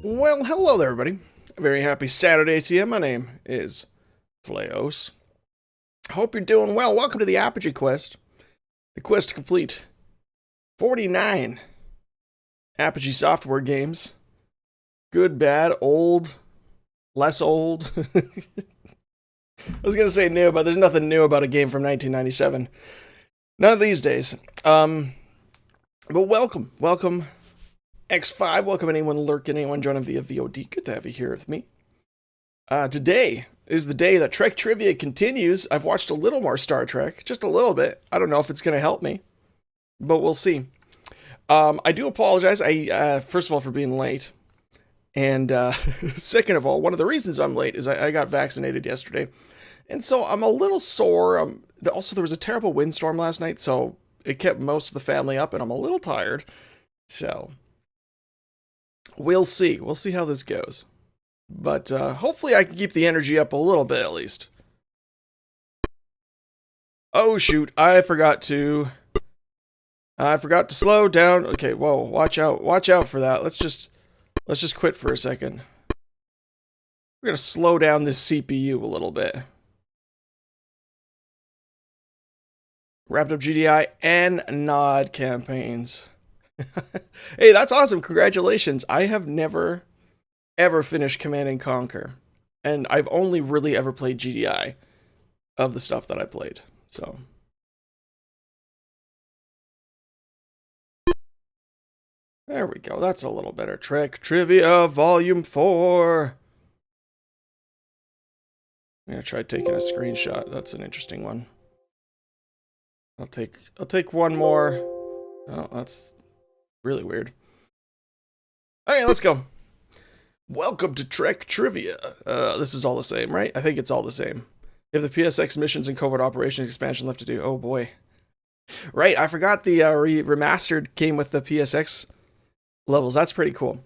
Well, hello there, everybody. A very happy Saturday to you. My name is Fleos. Hope you're doing well. Welcome to the Apogee quest. The quest to complete 49 Apogee software games. Good, bad, old, less old. I was going to say new, but there's nothing new about a game from 1997. None of these days. But welcome. X5, welcome anyone lurking, anyone joining via VOD. Good to have you here with me. Today is the day that Trek Trivia continues. I've watched a little more Star Trek, just a little bit. I don't know if it's going to help me, but we'll see. I do apologize, first of all, for being late. And second of all, one of the reasons I'm late is I got vaccinated yesterday. And so I'm a little sore. Also, there was a terrible windstorm last night, so it kept most of the family up, and I'm a little tired. So we'll see. We'll see how this goes. But hopefully I can keep the energy up a little bit at least. Oh shoot, I forgot to slow down. Okay, whoa, watch out for that. Let's just quit for a second. We're gonna slow down this CPU a little bit. Wrapped up GDI and NOD campaigns. Hey, that's awesome. Congratulations. I have never, ever finished Command & Conquer. And I've only really ever played GDI of the stuff that I played. So there we go. That's a little better. Trek Trivia Volume 4. I'm going to try taking a screenshot. That's an interesting one. I'll take one more. Oh, that's really weird. Okay, let's go. Welcome to Trek Trivia. This is all the same, right? I think it's all the same. You have the PSX missions and covert operations expansion left to do. Oh boy. Right, I forgot the remastered came with the PSX levels. That's pretty cool.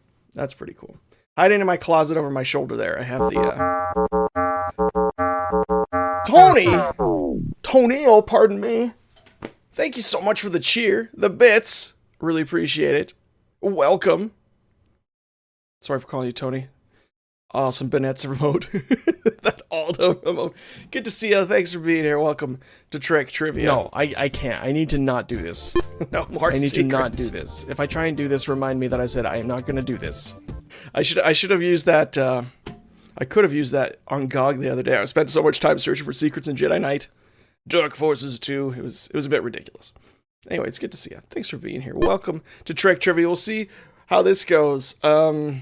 Hiding in my closet over my shoulder there, I have the Tony, oh pardon me. Thank you so much for the cheer, the bits. Really appreciate it. Welcome. Sorry for calling you Tony. Awesome Bennett's remote. That Aldo remote. Good to see you. Thanks for being here. Welcome to Trek Trivia. No, I can't. I need to not do this. No more I need secrets. to not do this. If I try and do this, remind me that I said I am not going to do this. I should have used that. I could have used that on GOG the other day. I spent so much time searching for secrets in Jedi Knight. Dark Forces 2. It was a bit ridiculous. Anyway, it's good to see you. Thanks for being here. Welcome to Trek Trivia. We'll see how this goes. A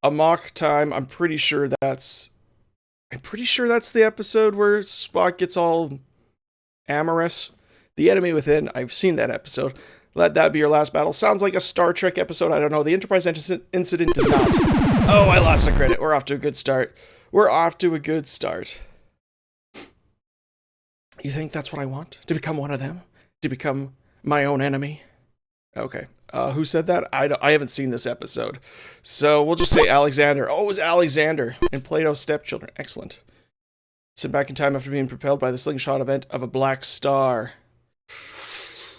mock time. I'm pretty sure that's the episode where Spock gets all amorous. The Enemy Within. I've seen that episode. Let that be your last battle. Sounds like a Star Trek episode. I don't know. The Enterprise incident does not. Oh, I lost the credit. We're off to a good start. You think that's what I want? To become one of them? To become my own enemy? Okay. Who said that? I haven't seen this episode. So we'll just say Alexander. Oh, it was Alexander in Plato's Stepchildren. Excellent. Sent back in time after being propelled by the slingshot event of a black star. Is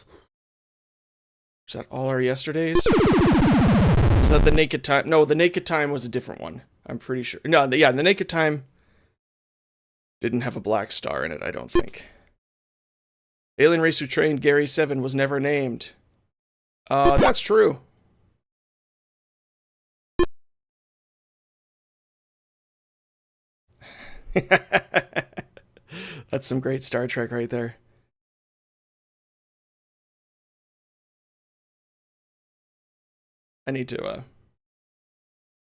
that all our yesterdays? Is that the Naked Time? No, the Naked Time was a different one. I'm pretty sure. No, the Naked Time didn't have a black star in it, I don't think. Alien race who trained Gary 7 was never named. That's true. That's some great Star Trek right there. I need to,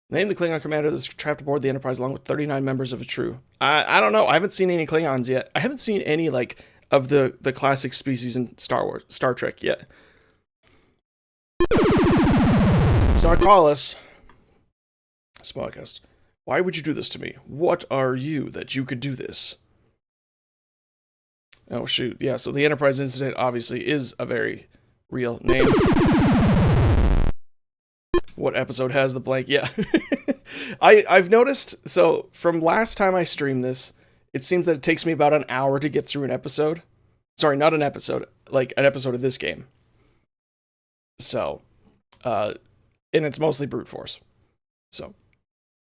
name the Klingon commander that's trapped aboard the Enterprise along with 39 members of a crew. I don't know. I haven't seen any Klingons yet. I haven't seen any, of the classic species in Star Trek yet. It's not Carlos. This podcast. Why would you do this to me? What are you that you could do this? Oh, shoot. Yeah, so the Enterprise incident obviously is a very real name. What episode has the blank? Yeah. I've noticed, so from last time I streamed this, it seems that it takes me about an hour to get through an episode. Sorry, not an episode, like an episode of this game. So, and it's mostly brute force. So,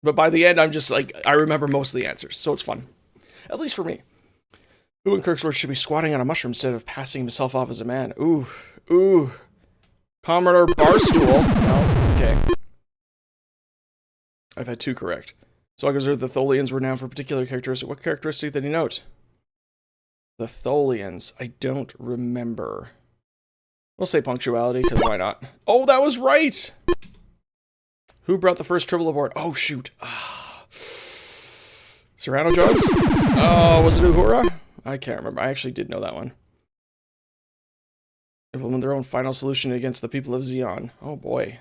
but by the end, I'm just like, I remember most of the answers, so it's fun. At least for me. Who in Kirksworth should be squatting on a mushroom instead of passing himself off as a man? Ooh. Commodore Barstool. No, okay. I've had 2 correct. So I observed the Tholians were known for a particular characteristic. What characteristic did he note? The Tholians. I don't remember. We'll say punctuality, because why not? Oh, that was right! Who brought the first triple aboard? Oh, shoot. Serrano Jones? Oh, was it Uhura? I can't remember. I actually did know that one. Implement their own final solution against the people of Xeon. Oh, boy.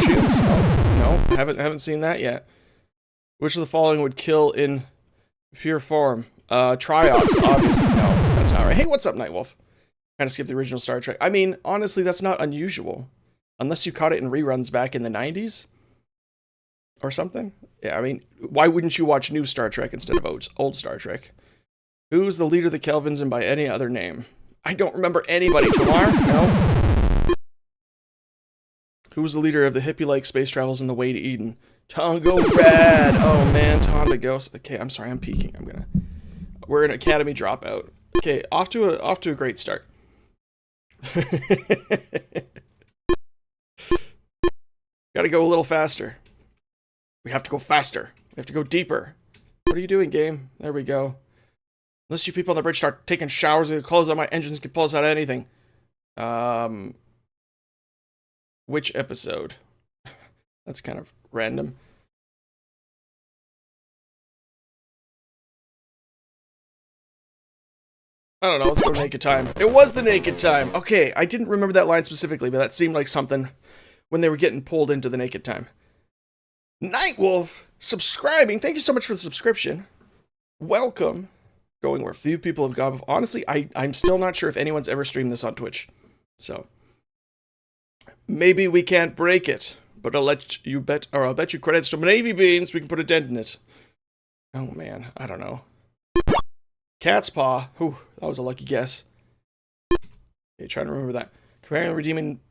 Shields? Oh, no. Haven't seen that yet. Which of the following would kill in pure form? Triops, obviously. No, that's not right. Hey, what's up, Nightwolf? Kind of skipped the original Star Trek. I mean, honestly, that's not unusual. Unless you caught it in reruns back in the 90s? Or something? Yeah, I mean, why wouldn't you watch new Star Trek instead of old Star Trek? Who's the leader of the Kelvins and by any other name? I don't remember anybody. Tamar? No. Who was the leader of the hippie-like space travels in The Way to Eden? Tongo Rad! Oh man, Tonga Ghost. Okay, I'm sorry, I'm peeking. We're an Academy dropout. Okay, off to a great start. Gotta go a little faster. We have to go faster. We have to go deeper. What are you doing, game? There we go. Unless you people on the bridge start taking showers with the clothes on, my engines can pull us out of anything. Which episode? That's kind of random. I don't know, let's go Naked Time. It was the Naked Time! Okay, I didn't remember that line specifically, but that seemed like something when they were getting pulled into the Naked Time. Nightwolf! Subscribing! Thank you so much for the subscription. Welcome. Going where few people have gone. Honestly, I'm still not sure if anyone's ever streamed this on Twitch. So, maybe we can't break it, but I'll bet you credits to Navy Beans, we can put a dent in it. Oh man, I don't know. Cat's Paw. Whew, that was a lucky guess. Okay, trying to remember that. Comparing and redeeming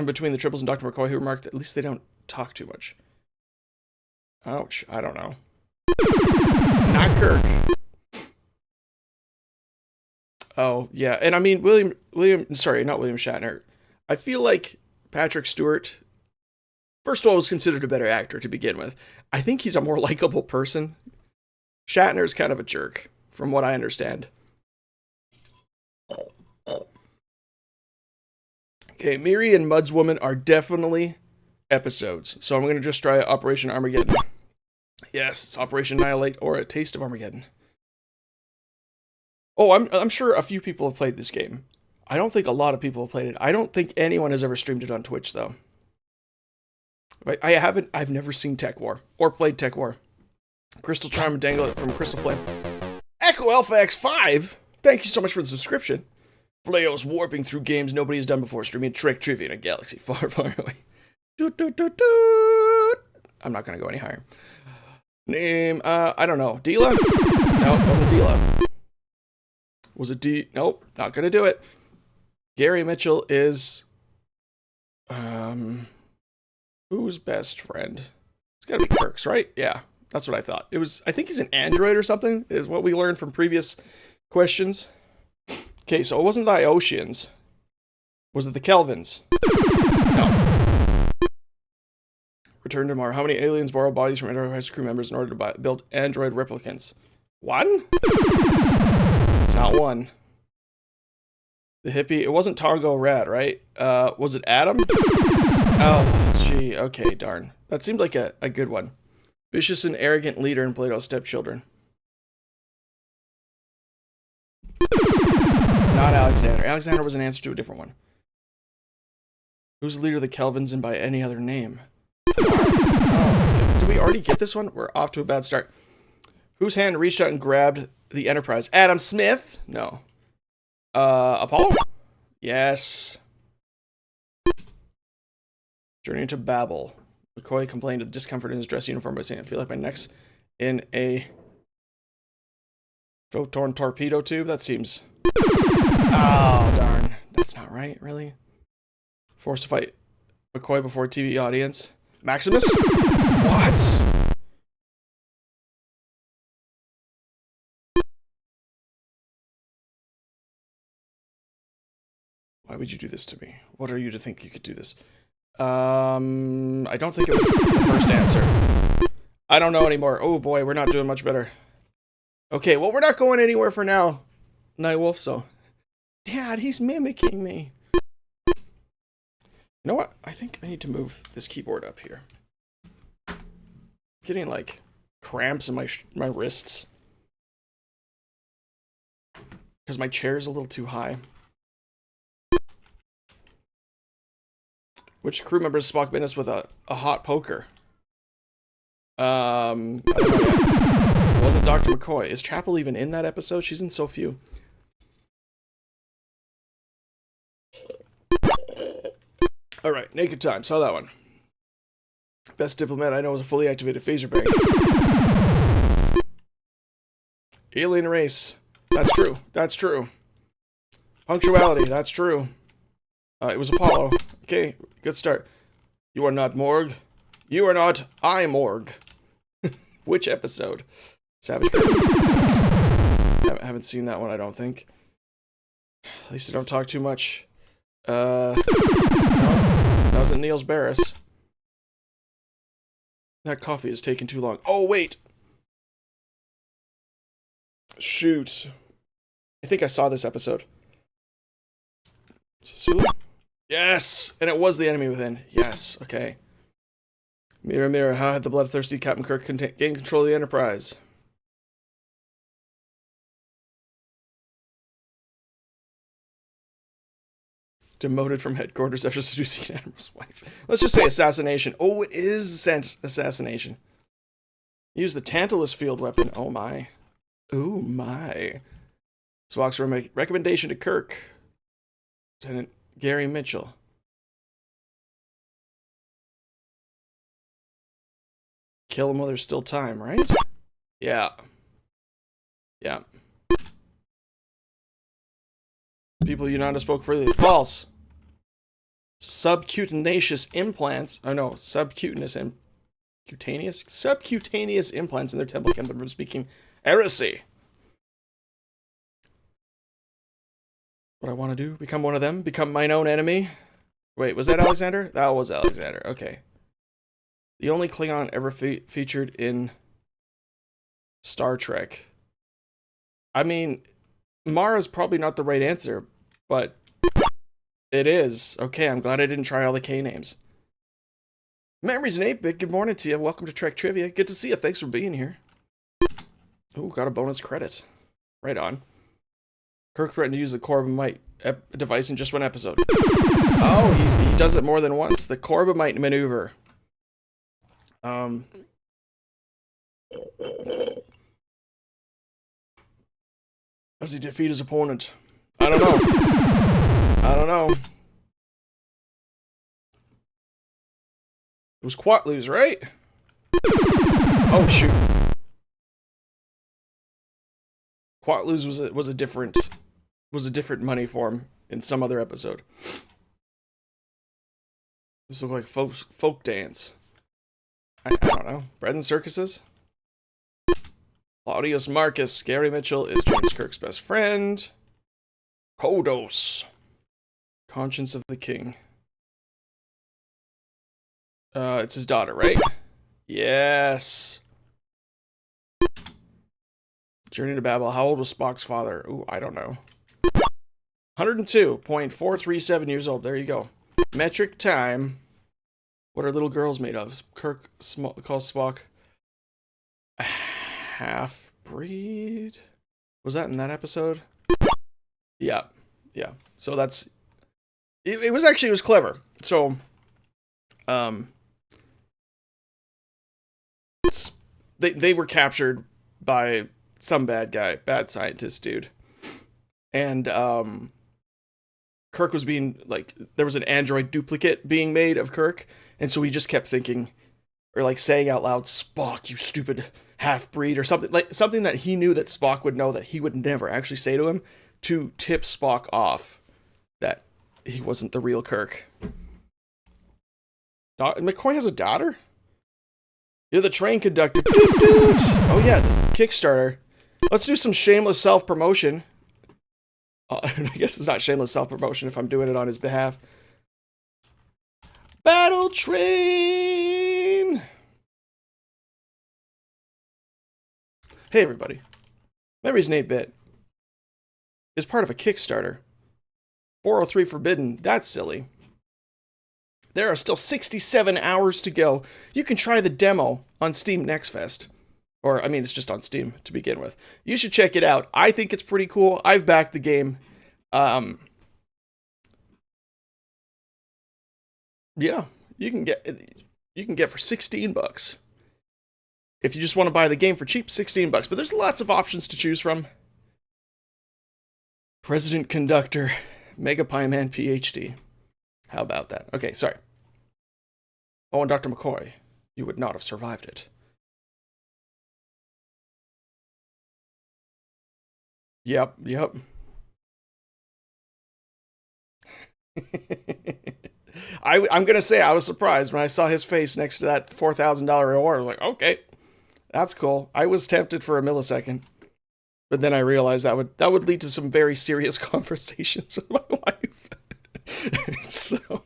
between the Triples and Dr. McCoy, who remarked that at least they don't talk too much. Ouch, I don't know. Not Kirk. Oh, yeah, and I mean, sorry, not William Shatner. I feel like Patrick Stewart, first of all, was considered a better actor to begin with. I think he's a more likable person. Shatner's kind of a jerk, from what I understand. Okay, Miri and Mud's Woman are definitely episodes, so I'm going to just try Operation Armageddon. Yes, it's Operation Annihilate or A Taste of Armageddon. Oh, I'm sure a few people have played this game. I don't think a lot of people have played it. I don't think anyone has ever streamed it on Twitch, though. I've never seen Tech War or played Tech War. Crystal Charm and Dangle from Crystal Flame. Echo Alpha X5, thank you so much for the subscription. Flayo's warping through games nobody has done before, streaming Trek Trivia in a galaxy far, far away. I'm not going to go any higher. Name, I don't know. Dila? No, it wasn't Dila. Was it D? Nope, not going to do it. Gary Mitchell is... who's best friend? It's got to be Kirk's, right? Yeah, that's what I thought. I think he's an android or something, is what we learned from previous questions. Okay, so it wasn't the Ioshians. Was it the Kelvins? No. Return to Mars. How many aliens borrow bodies from Enterprise crew members in order to build android replicants? 1? It's not 1. The hippie. It wasn't Targo Rad, right? Was it Adam? Oh, gee. Okay, darn. That seemed like a good one. Vicious and arrogant leader in Plato's Stepchildren. Not Alexander. Alexander was an answer to a different one. Who's the leader of the Kelvins and by any other name? Oh, did we already get this one? We're off to a bad start. Whose hand reached out and grabbed the Enterprise? Adam Smith? No. Apollo? Yes. Journey to Babel. McCoy complained of discomfort in his dress uniform by saying, I feel like my neck's in a photon torpedo tube. That seems... Oh, darn. That's not right, really. Forced to fight McCoy before TV audience. Maximus? What? Why would you do this to me? What are you to think you could do this? I don't think it was the first answer. I don't know anymore. Oh boy, we're not doing much better. Okay, well, we're not going anywhere for now, Nightwolf, so... Dad, he's mimicking me. You know what? I think I need to move this keyboard up here. I'm getting, like, cramps in my wrists. Because my chair is a little too high. Which crew member is Spock Business with a hot poker? I don't know yet. It wasn't Dr. McCoy. Is Chapel even in that episode? She's in so few. Alright, Naked Time. Saw that one. Best diplomat I know is a fully activated phaser bang. Alien race. That's true. That's true. Punctuality. That's true. It was Apollo. Okay, good start. You are not Morg. You are not I Morg. Which episode? Savage Curtain. Haven't seen that one, I don't think. At least I don't talk too much. No, that wasn't Niels Barris. That coffee is taking too long. Oh, wait! Shoot. I think I saw this episode. Sulu? Yes! And it was the enemy within. Yes, okay. Mirror, mirror, how had the bloodthirsty Captain Kirk gained control of the Enterprise? Demoted from headquarters after seducing Admiral's wife. Let's just say assassination. Oh, it is assassination. Use the Tantalus field weapon. Oh my. Oh my. Spock's recommendation to Kirk. Lieutenant Gary Mitchell. Kill him while there's still time, right? Yeah. Yeah. People Unanda spoke freely. False. Subcutaneous implants. Oh no, subcutaneous implants in their temple kept them from speaking heresy. What I want to do? Become one of them? Become mine own enemy? Wait, was that Alexander? That was Alexander. Okay. The only Klingon ever featured in Star Trek. I mean, Mara's probably not the right answer, but it is. Okay, I'm glad I didn't try all the K names. Memories in 8-Bit, good morning to you. Welcome to Trek Trivia. Good to see you. Thanks for being here. Ooh, got a bonus credit. Right on. Kirk threatened to use the Corbomite device in just one episode. Oh, he does it more than once. The Corbomite maneuver. Does he defeat his opponent? I don't know. I don't know. It was Quatluz, right? Oh shoot. Quatluz was a different money form in some other episode. This looked like folk dance. I don't know. Bread and circuses? Claudius Marcus. Gary Mitchell is James Kirk's best friend. Kodos. Conscience of the King. It's his daughter, right? Yes. Journey to Babel. How old was Spock's father? Ooh, I don't know. 102.437 years old. There you go. Metric time. What are little girls made of? Kirk calls Spock a half-breed. Was that in that episode? Yeah. Yeah. So that's... It was clever. So, they were captured by some bad guy, bad scientist dude. And, Kirk was being, like, there was an android duplicate being made of Kirk, and so he just kept thinking, or like saying out loud, Spock, you stupid half-breed, or something, like something that he knew that Spock would know that he would never actually say to him, to tip Spock off that he wasn't the real Kirk. McCoy has a daughter? You're the train conductor. Doot, doot. Oh yeah, the Kickstarter. Let's do some shameless self-promotion. I guess it's not shameless self-promotion if I'm doing it on his behalf. Battle Train! Hey everybody. Memories 8-bit is part of a Kickstarter. 403 Forbidden. That's silly. There are still 67 hours to go. You can try the demo on Steam Next Fest. Or, I mean, it's just on Steam to begin with. You should check it out. I think it's pretty cool. I've backed the game. Yeah, you can get for $16. If you just want to buy the game for cheap, $16. But there's lots of options to choose from. President Conductor, Mega Pie Man PhD. How about that? Okay, sorry. Oh, and Dr. McCoy, you would not have survived it. Yep. I'm gonna say I was surprised when I saw his face next to that $4,000 reward. I was like, okay, that's cool. I was tempted for a millisecond, but then I realized that would lead to some very serious conversations with my wife. So,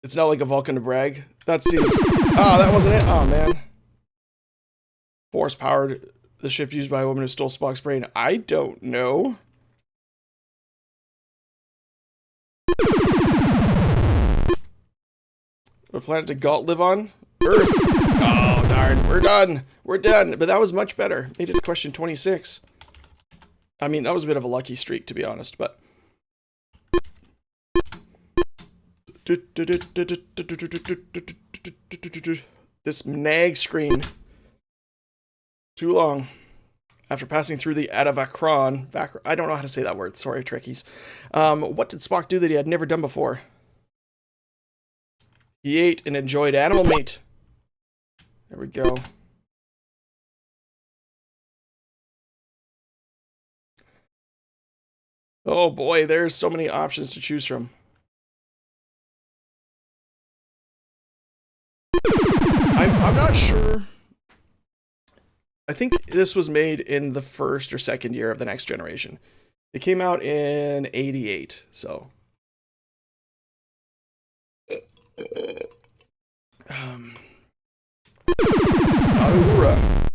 it's not like a Vulcan to brag. That seems. Oh, that wasn't it. Oh man. Force powered the ship used by a woman who stole Spock's brain. I don't know. What planet did Galt live on? Earth. Oh, darn. We're done. We're done. But that was much better. Made it to question 26. I mean, that was a bit of a lucky streak, to be honest, but... This nag screen. Too long. After passing through the Atavacron... I don't know how to say that word. Sorry, Trekkies. What did Spock do that he had never done before? He ate and enjoyed animal meat. There we go. Oh boy, there's so many options to choose from. I'm not sure. I think this was made in the first or second year of the Next Generation. It came out in '88, so... Ahura.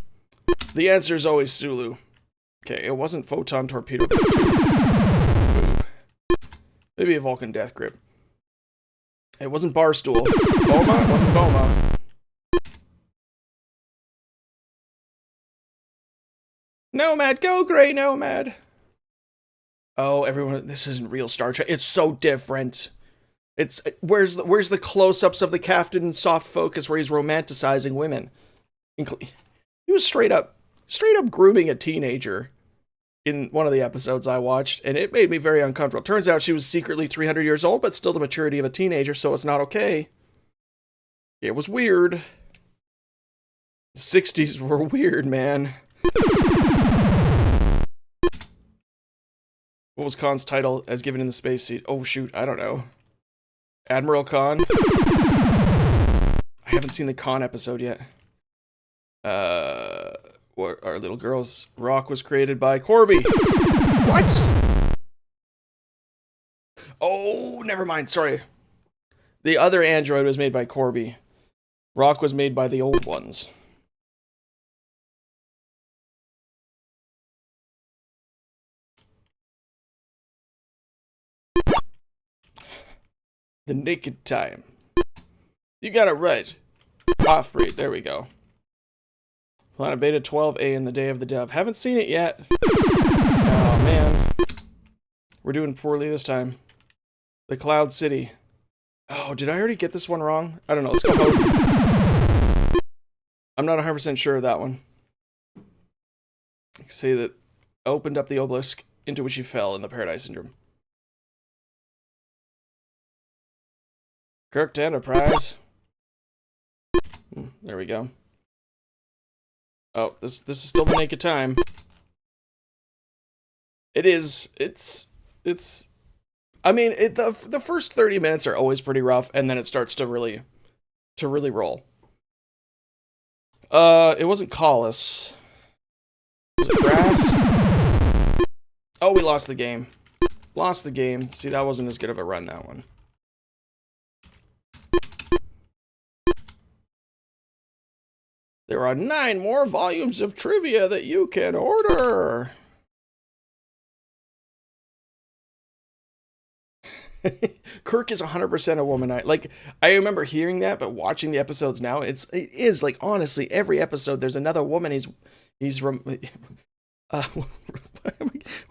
The answer is always Sulu. Okay, it wasn't Photon Torpedo. Maybe a Vulcan Death Grip. It wasn't Barstool. Boma? It wasn't Boma. Nomad, go Grey Nomad! Oh, everyone, this isn't real Star Trek. It's so different. It's where's the close-ups of the captain in soft focus where he's romanticizing women? He was straight up grooming a teenager in one of the episodes I watched, and it made me very uncomfortable. Turns out she was secretly 300 years old, but still the maturity of a teenager, so it's not okay. It was weird. The 60s were weird, man. What was Khan's title as given in the space seat? Oh shoot, I don't know. Admiral Khan? I haven't seen the Khan episode yet. What our little girl's rock was created by Corby. What? Oh, never mind. Sorry. The other android was made by Corby. Rock was made by the old ones. The Naked Time. You got it right. Off-breed. There we go. Planet Beta 12A in the Day of the Dove. Haven't seen it yet. Oh, man. We're doing poorly this time. The Cloud City. Oh, did I already get this one wrong? I don't know. Let's go home. I'm not 100% sure of that one. I can say that opened up the obelisk into which he fell in the Paradise Syndrome. Kirk to Enterprise. There we go. Oh, this is still the Naked Time. It is. It's I mean, the first 30 minutes are always pretty rough, and then it starts to really roll. It wasn't Collis. Was it Grass? Oh, we lost the game. Lost the game. See, that wasn't as good of a run, that one. There are 9 more volumes of trivia that you can order. Kirk is 100% a woman. I remember hearing that, but watching the episodes now, it is like, honestly, every episode there's another woman why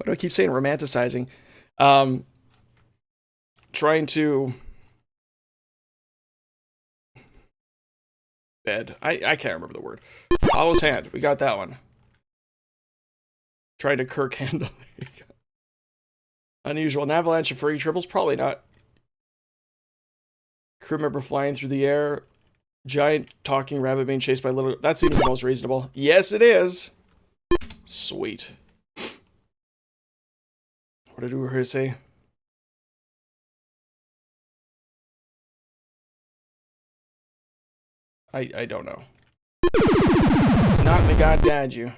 do I keep saying romanticizing? Trying to bed. I can't remember the word. Hollow's hand. We got that one. Trying to Kirk handle. Unusual. An avalanche of furry tribbles? Probably not. Crew member flying through the air. Giant talking rabbit being chased by little... That seems the most reasonable. Yes, it is. Sweet. What did we say? I don't know. It's not the God Dad you.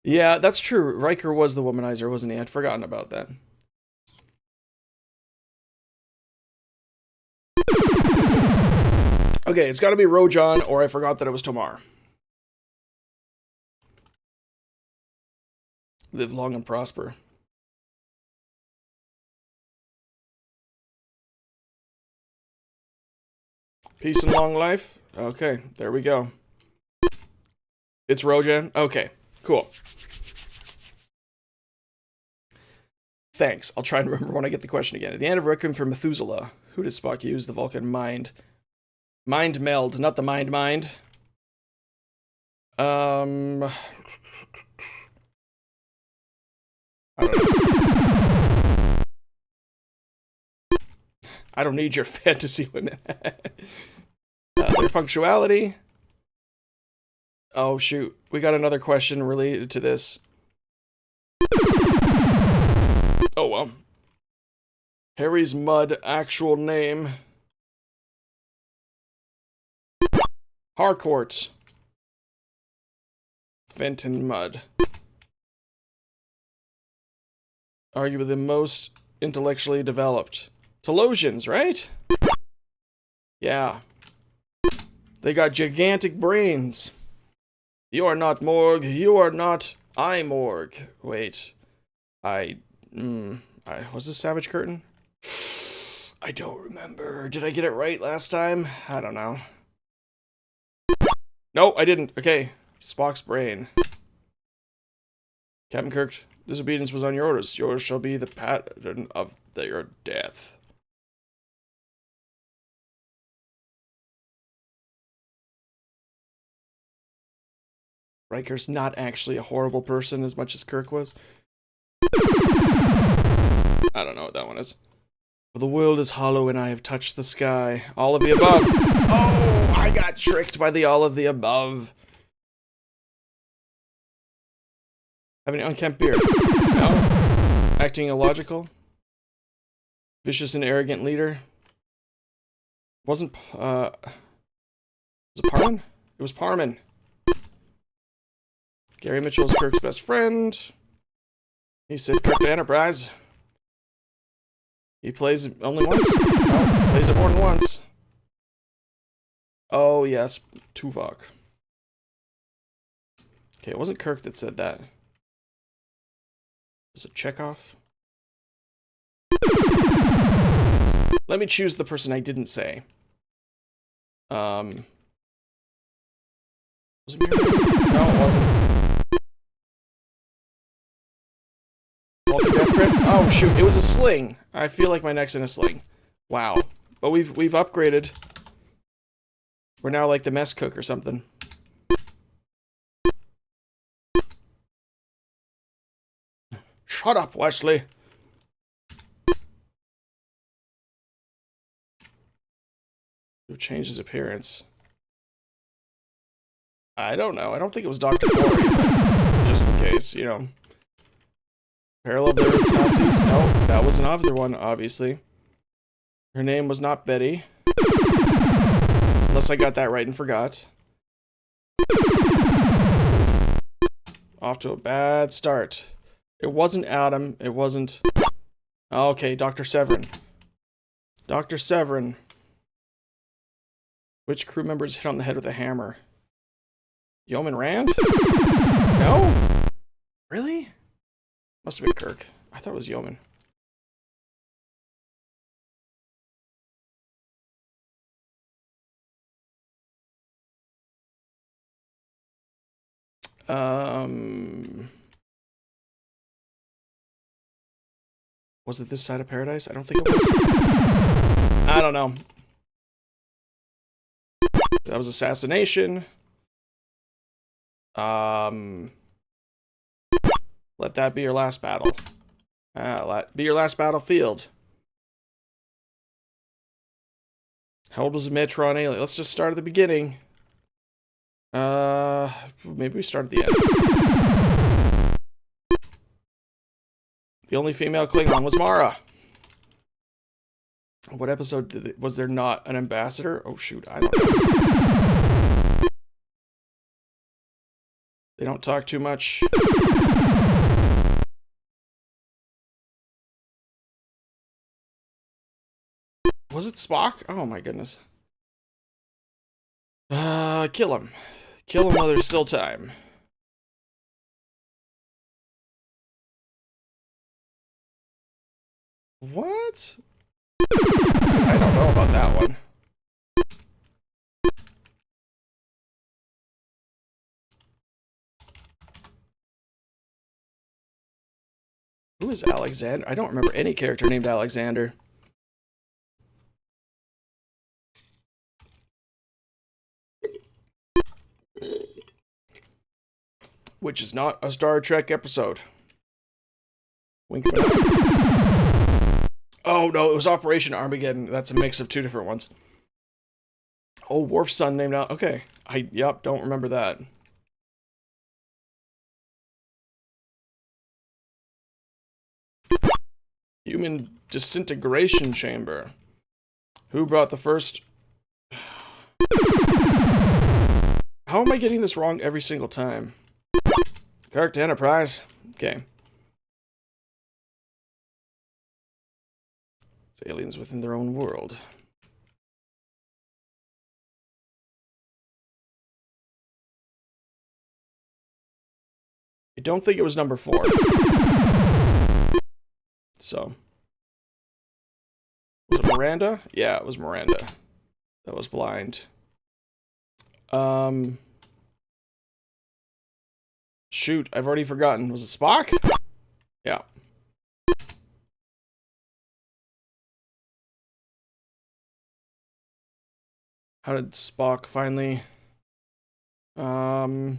Yeah, that's true. Riker was the womanizer, wasn't he? I'd forgotten about that. Okay, it's got to be Rojan, or I forgot that it was Tomar. Live long and prosper. Peace and long life. Okay, there we go. It's Rojan. Okay, cool. Thanks. I'll try and remember when I get the question again. At the end of Requiem for Methuselah, who did Spock use the Vulcan mind meld, not the mind. I don't know. I don't need your fantasy women. Their punctuality. Oh, shoot. We got another question related to this. Oh, well. Harry's Mudd actual name. Harcourt. Fenton Mudd. Arguably the most intellectually developed. Telosians, right? Yeah. They got gigantic brains. You are not Morg. You are not I Morg. Wait. Was this Savage Curtain? I don't remember. Did I get it right last time? I don't know. No, I didn't. Okay. Spock's brain. Captain Kirk, disobedience was on your orders. Yours shall be the pattern of your death. Riker's not actually a horrible person as much as Kirk was. I don't know what that one is. For the world is hollow and I have touched the sky. All of the above. Oh, I got tricked by the all of the above. Having an unkempt beard. No. Acting illogical. Vicious and arrogant leader. Was it Parman? It was Parman. Gary Mitchell is Kirk's best friend. He said Kirk to Enterprise. He plays it only once? No, plays it more than once. Oh, yes. Tuvok. Okay, it wasn't Kirk that said that. Was it Chekhov? Let me choose the person I didn't say. Was it Miriam? No, it wasn't. Oh shoot, it was a sling. I feel like my neck's in a sling. Wow. But we've upgraded. We're now like the mess cook or something. Shut up, Wesley. Who changed his appearance? I don't know. I don't think it was Dr. Corey, but just in case, you know. Parallel there is Nazis. No, that was another one, obviously. Her name was not Betty. Unless I got that right and forgot. Off to a bad start. It wasn't Adam. It wasn't... Okay, Dr. Severin. Dr. Severin. Which crew members hit on the head with a hammer? Yeoman Rand? No? Really? Must have been Kirk. I thought it was Yeoman. Was it this side of paradise? I don't think it was. I don't know. That was assassination. Let that be your last battle. Be your last battlefield. How old was Metron alien? Let's just start at the beginning. Maybe we start at the end. The only female Klingon was Mara. What episode was there not an ambassador? Oh shoot, I don't know. They don't talk too much. Was it Spock? Oh my goodness. Kill him. Kill him while there's still time. What? I don't know about that one. Who is Alexander? I don't remember any character named Alexander. Which is not a Star Trek episode. Wink of an eye. Oh no, it was Operation Armageddon. That's a mix of two different ones. Oh, Worf's son named out. Okay. Yep, don't remember that. Human disintegration chamber. Who brought the first... How am I getting this wrong every single time? Kirk to Enterprise. Okay. It's aliens within their own world. I don't think it was number 4. So. Was it Miranda? Yeah, it was Miranda. That was blind. Shoot, I've already forgotten. Was it Spock? Yeah. How did Spock finally... Spock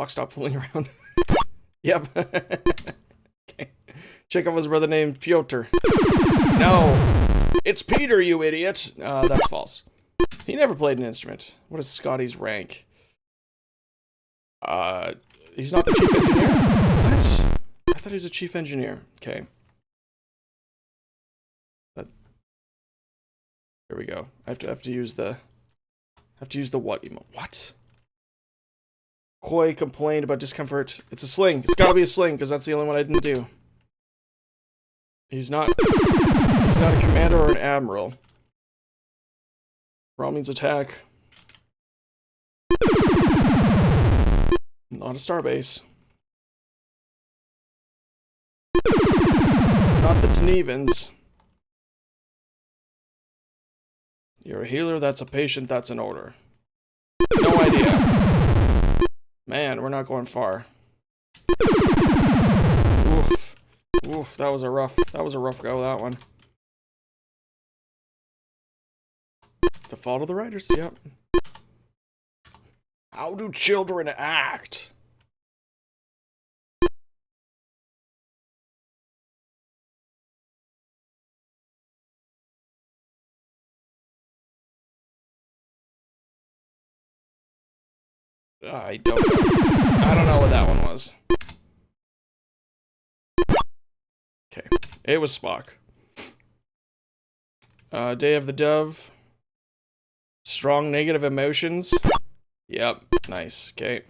stopped fooling around. Yep. Okay. Chekhov's brother named Pyotr. No. It's Peter, you idiot. That's false. He never played an instrument. What is Scotty's rank? He's not the chief engineer? What? I thought he was a chief engineer. Okay. There we go. I have to use the what emote. What? Koi complained about discomfort. It's a sling. It's gotta be a sling, because that's the only one I didn't do. He's not a commander or an admiral. Raw means attack. Not a starbase. Not the Denevans. You're a healer, that's a patient, that's an order. No idea. Man, we're not going far. Oof. Oof, that was a rough go, that one. The fault of the writers, yep. How do children act? I don't know what that one was. Okay, it was Spock. Day of the Dove. Strong negative emotions. Yep, nice. Okay.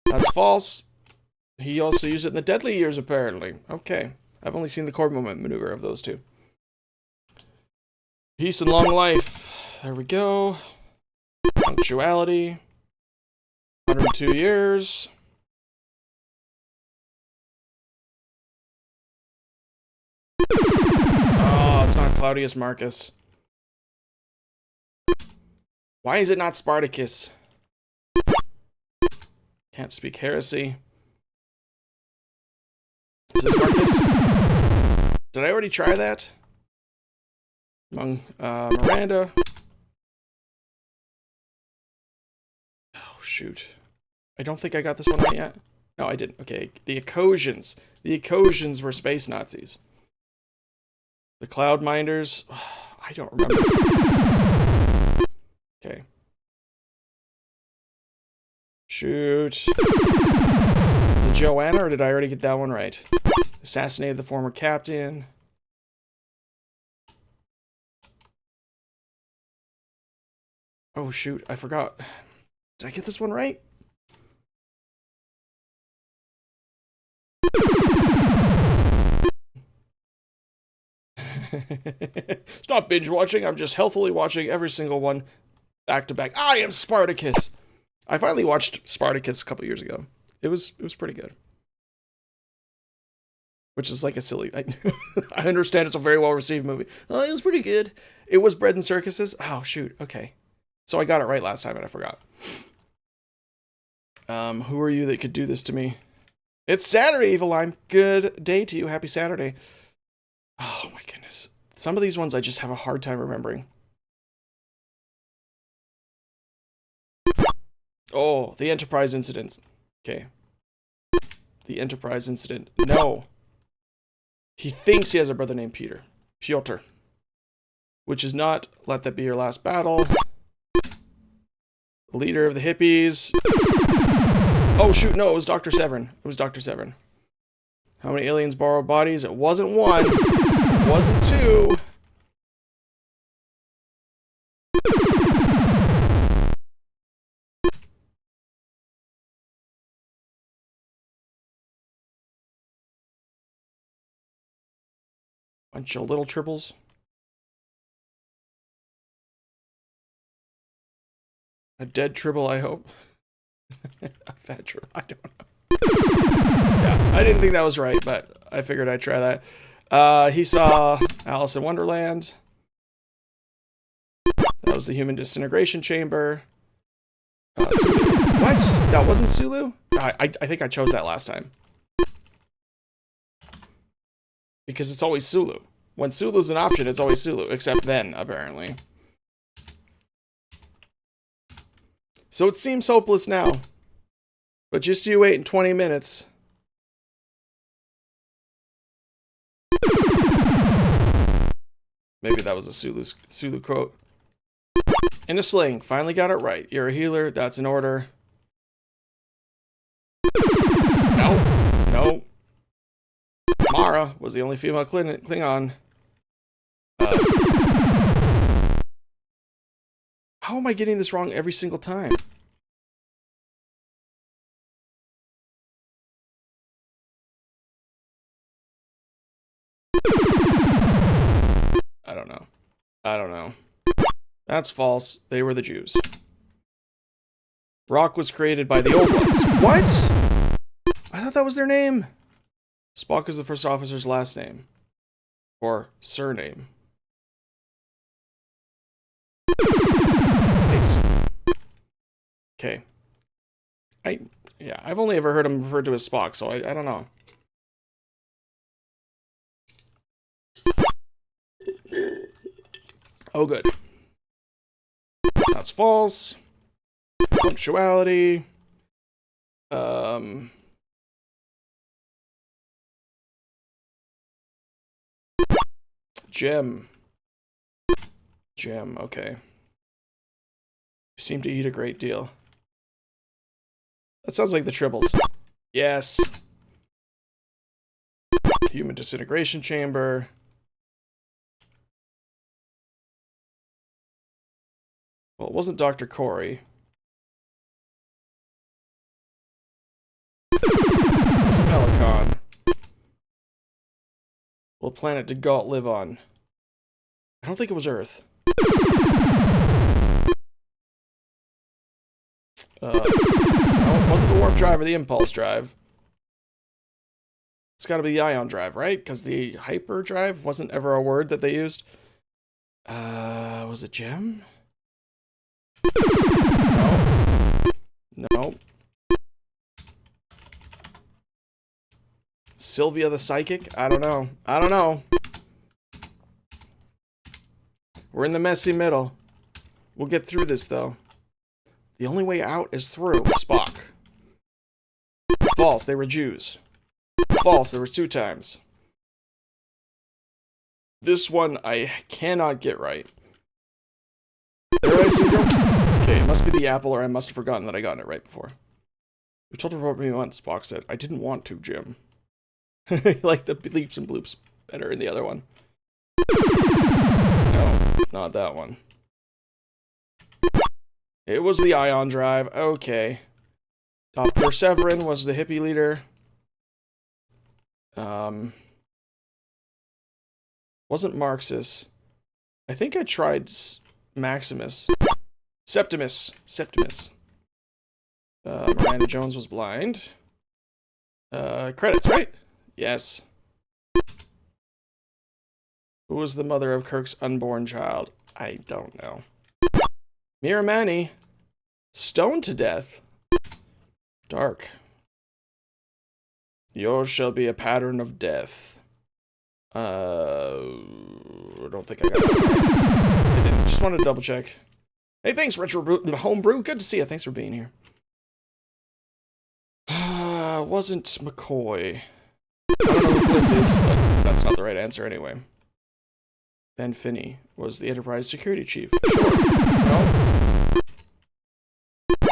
That's false. He also used it in the Deadly Years, apparently. Okay. I've only seen the core moment maneuver of those two. Peace and long life. There we go. Punctuality. 102 years. Oh, it's not Claudius Marcus. Why is it not Spartacus? Can't speak heresy. Is this Marcus? Did I already try that? Among Miranda. Oh, shoot. I don't think I got this one right yet. No, I didn't. Okay, the Ecosians. The Ecosians were space Nazis. The Cloud Minders. I don't remember. Okay. Shoot. The Joanna, or did I already get that one right? Assassinated the former captain. Oh, shoot. I forgot. Did I get this one right? Stop binge watching. I'm just healthily watching every single one back to back. I am Spartacus. I finally watched Spartacus a couple years ago. It was pretty good. Which is like a silly. I understand it's a very well received movie. Oh, it was pretty good. It was Bread and Circuses. Oh shoot. Okay. So I got it right last time and I forgot. Who are you that could do this to me? It's Saturday, Eveline. Good day to you. Happy Saturday. Oh my goodness. Some of these ones I just have a hard time remembering. Oh, the Enterprise incident. Okay. The Enterprise incident. No. He thinks he has a brother named Peter. Piotr. Which is not Let That Be Your Last Battle. Leader of the hippies. Oh shoot, no, it was Dr. Severin. It was Dr. Severin. How many aliens borrowed bodies? It wasn't one. It wasn't two. Bunch of little tribbles. A dead tribble, I hope. A fat tribble, I don't know. Yeah, I didn't think that was right, but I figured I'd try that. He saw Alice in Wonderland. That was the human disintegration chamber. Sulu. What? That wasn't Sulu? I think I chose that last time. Because it's always Sulu. When Sulu's an option, it's always Sulu. Except then, apparently. So it seems hopeless now. But just you wait in 20 minutes. Maybe that was a Sulu quote. In a sling. Finally got it right. You're a healer. That's an order. No. No. Mara was the only female Klingon. How am I getting this wrong every single time? I don't know. I don't know. That's false. They were the Jews. Rock was created by the old ones. What? I thought that was their name. Spock is the first officer's last name. Or surname. Thanks. Okay. I've only ever heard him referred to as Spock, so I don't know. Oh, good. That's false. Punctuality. Gem. Gem, okay. You seem to eat a great deal. That sounds like the Tribbles. Yes. Human disintegration chamber. Well, it wasn't Dr. Corey. It was a Melicon. What planet did Galt live on? I don't think it was Earth. No, it wasn't the warp drive or the impulse drive. It's got to be the ion drive, right? Because the hyper drive wasn't ever a word that they used. Was it Gem? No. No. Sylvia the Psychic? I don't know. I don't know. We're in the messy middle. We'll get through this, though. The only way out is through. Spock. False, they were Jews. False, there were 2 times. This one I cannot get right. Paradise Syndrome? Okay, it must be the apple, or I must have forgotten that I got it right before. You told her what we want, Spock said. I didn't want to, Jim. Like the bleeps and bloops better in the other one. No, not that one. It was the ion drive. Okay. Dr. Severin was the hippie leader. Wasn't Marxist. I think I tried Maximus. Septimus. Miranda Jones was blind. Credits, right? Yes. Who was the mother of Kirk's unborn child? I don't know. Miramani. Stoned to death. Dark. Yours shall be a pattern of death. I don't think I got that. I didn't. Just wanted to double check. Hey, thanks, Retro Homebrew. Good to see you. Thanks for being here. Wasn't McCoy. I don't know who Flint is, but that's not the right answer anyway. Ben Finney was the Enterprise security chief. Sure. No.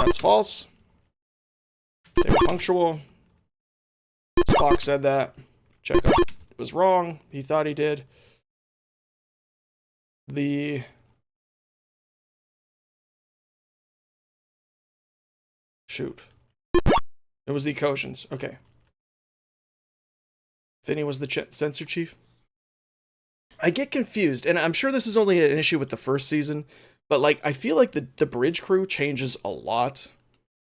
That's false. They were punctual. Spock said that. Chekhov was wrong. He thought he did. Shoot. It was the Ecosians. Okay. Finney was the censor chief. I get confused, and I'm sure this is only an issue with the first season, but like I feel like the bridge crew changes a lot.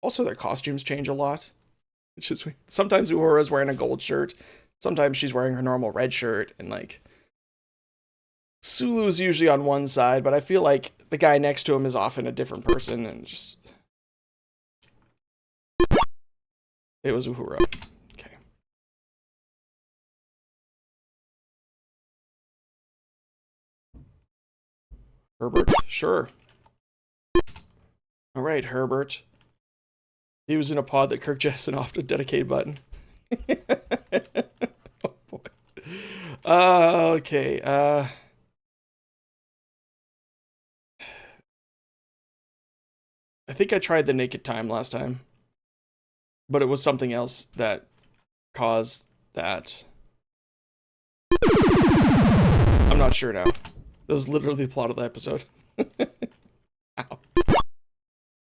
Also, their costumes change a lot. It's just sometimes Uhura's wearing a gold shirt, sometimes she's wearing her normal red shirt, and like Sulu's usually on one side, but I feel like the guy next to him is often a different person, and just it was Uhura. Okay. Herbert, sure. All right, Herbert. He was in a pod that Kirk jettisoned off to dedicate button. Oh boy. Okay. I think I tried the naked time last time, but it was something else that caused that. I'm not sure now. That was literally the plot of the episode. Ow.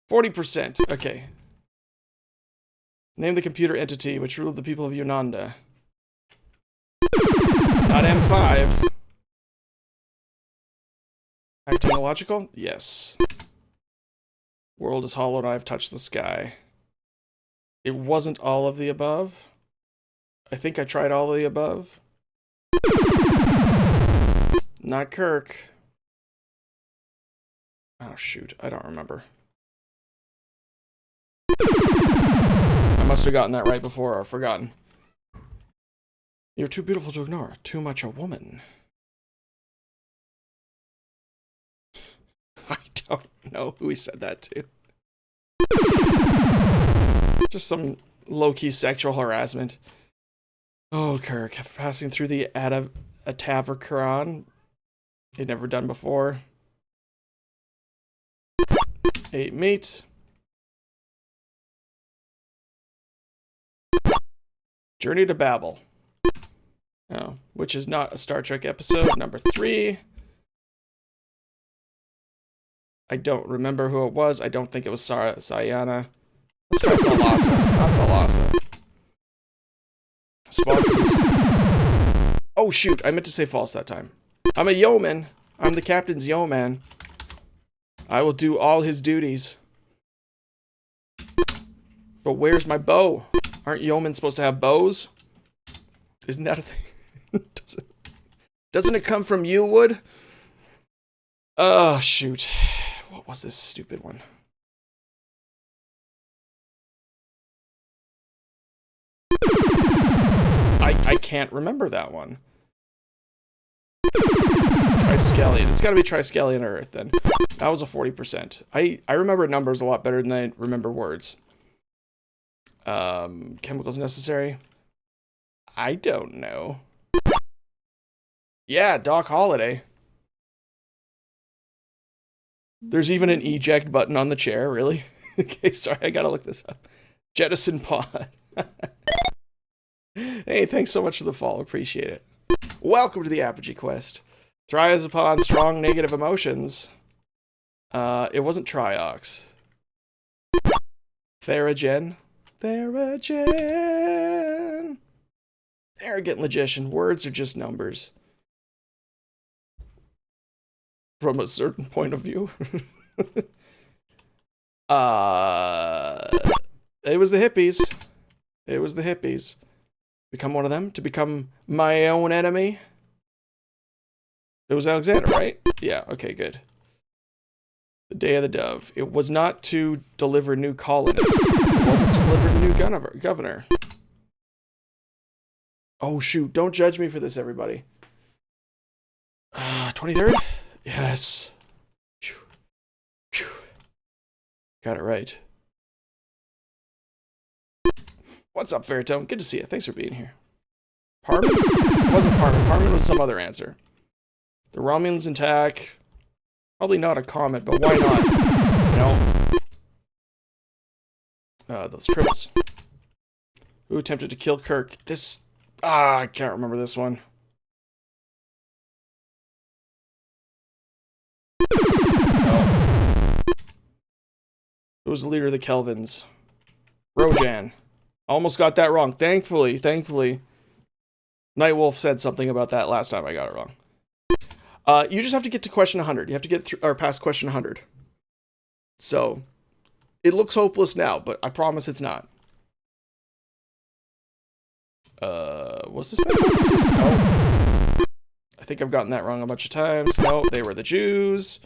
40%. Okay. Name the computer entity which ruled the people of Yonanda. It's not M5. Acting illogical? Yes. World is hollow and I've touched the sky. It wasn't all of the above. I think I tried all of the above. Not Kirk. Oh shoot, I don't remember. I must have gotten that right before or forgotten. You're too beautiful to ignore. Too much a woman. I don't know who he said that to. Just some low-key sexual harassment. Oh, Kirk, after passing through the Atavachron he'd never done before. Ate meat. Journey to Babel. Oh, which is not a Star Trek episode. Number 3. I don't remember who it was. I don't think it was Sayana. Let's try Thalassa. Not Thalassa. Spock is... Oh, shoot. I meant to say false that time. I'm a yeoman. I'm the captain's yeoman. I will do all his duties. But where's my bow? Aren't yeomen supposed to have bows? Isn't that a thing? Doesn't it come from you, Wood? Oh, shoot. What was this stupid one? I can't remember that one. Triskelion. It's got to be Triskelion or Earth, then. That was a 40%. I remember numbers a lot better than I remember words. Chemicals necessary? I don't know. Yeah, Doc Holliday. There's even an eject button on the chair, really? Okay, sorry, I gotta look this up. Jettison pod. Hey, thanks so much for the follow, appreciate it. Welcome to the Apogee quest. Thrives upon strong negative emotions. It wasn't Triox. Theragen. Theragen. Arrogant logician. Words are just numbers. From a certain point of view. It was the hippies. It was the hippies. Become one of them? To become my own enemy? It was Alexander, right? Yeah, okay, good. The Day of the Dove. It was not to deliver new colonists. It wasn't to deliver the new governor. Oh, shoot. Don't judge me for this, everybody. 23rd? Yes. Phew. Phew. Got it right. What's up, Fairtone? Good to see you. Thanks for being here. Parman? It wasn't Parman. Parman was some other answer. The Romulans attack. Probably not a comet, but why not? You know? Those tribbles. Who attempted to kill Kirk? This... I can't remember this one. Oh. Who was the leader of the Kelvins? Rojan. Almost got that wrong. Thankfully. Nightwolf said something about that last time I got it wrong. You just have to get to question 100. You have to get through or past question 100. So, it looks hopeless now, but I promise it's not. What's this? Oh. I think I've gotten that wrong a bunch of times. No, they were the Jews.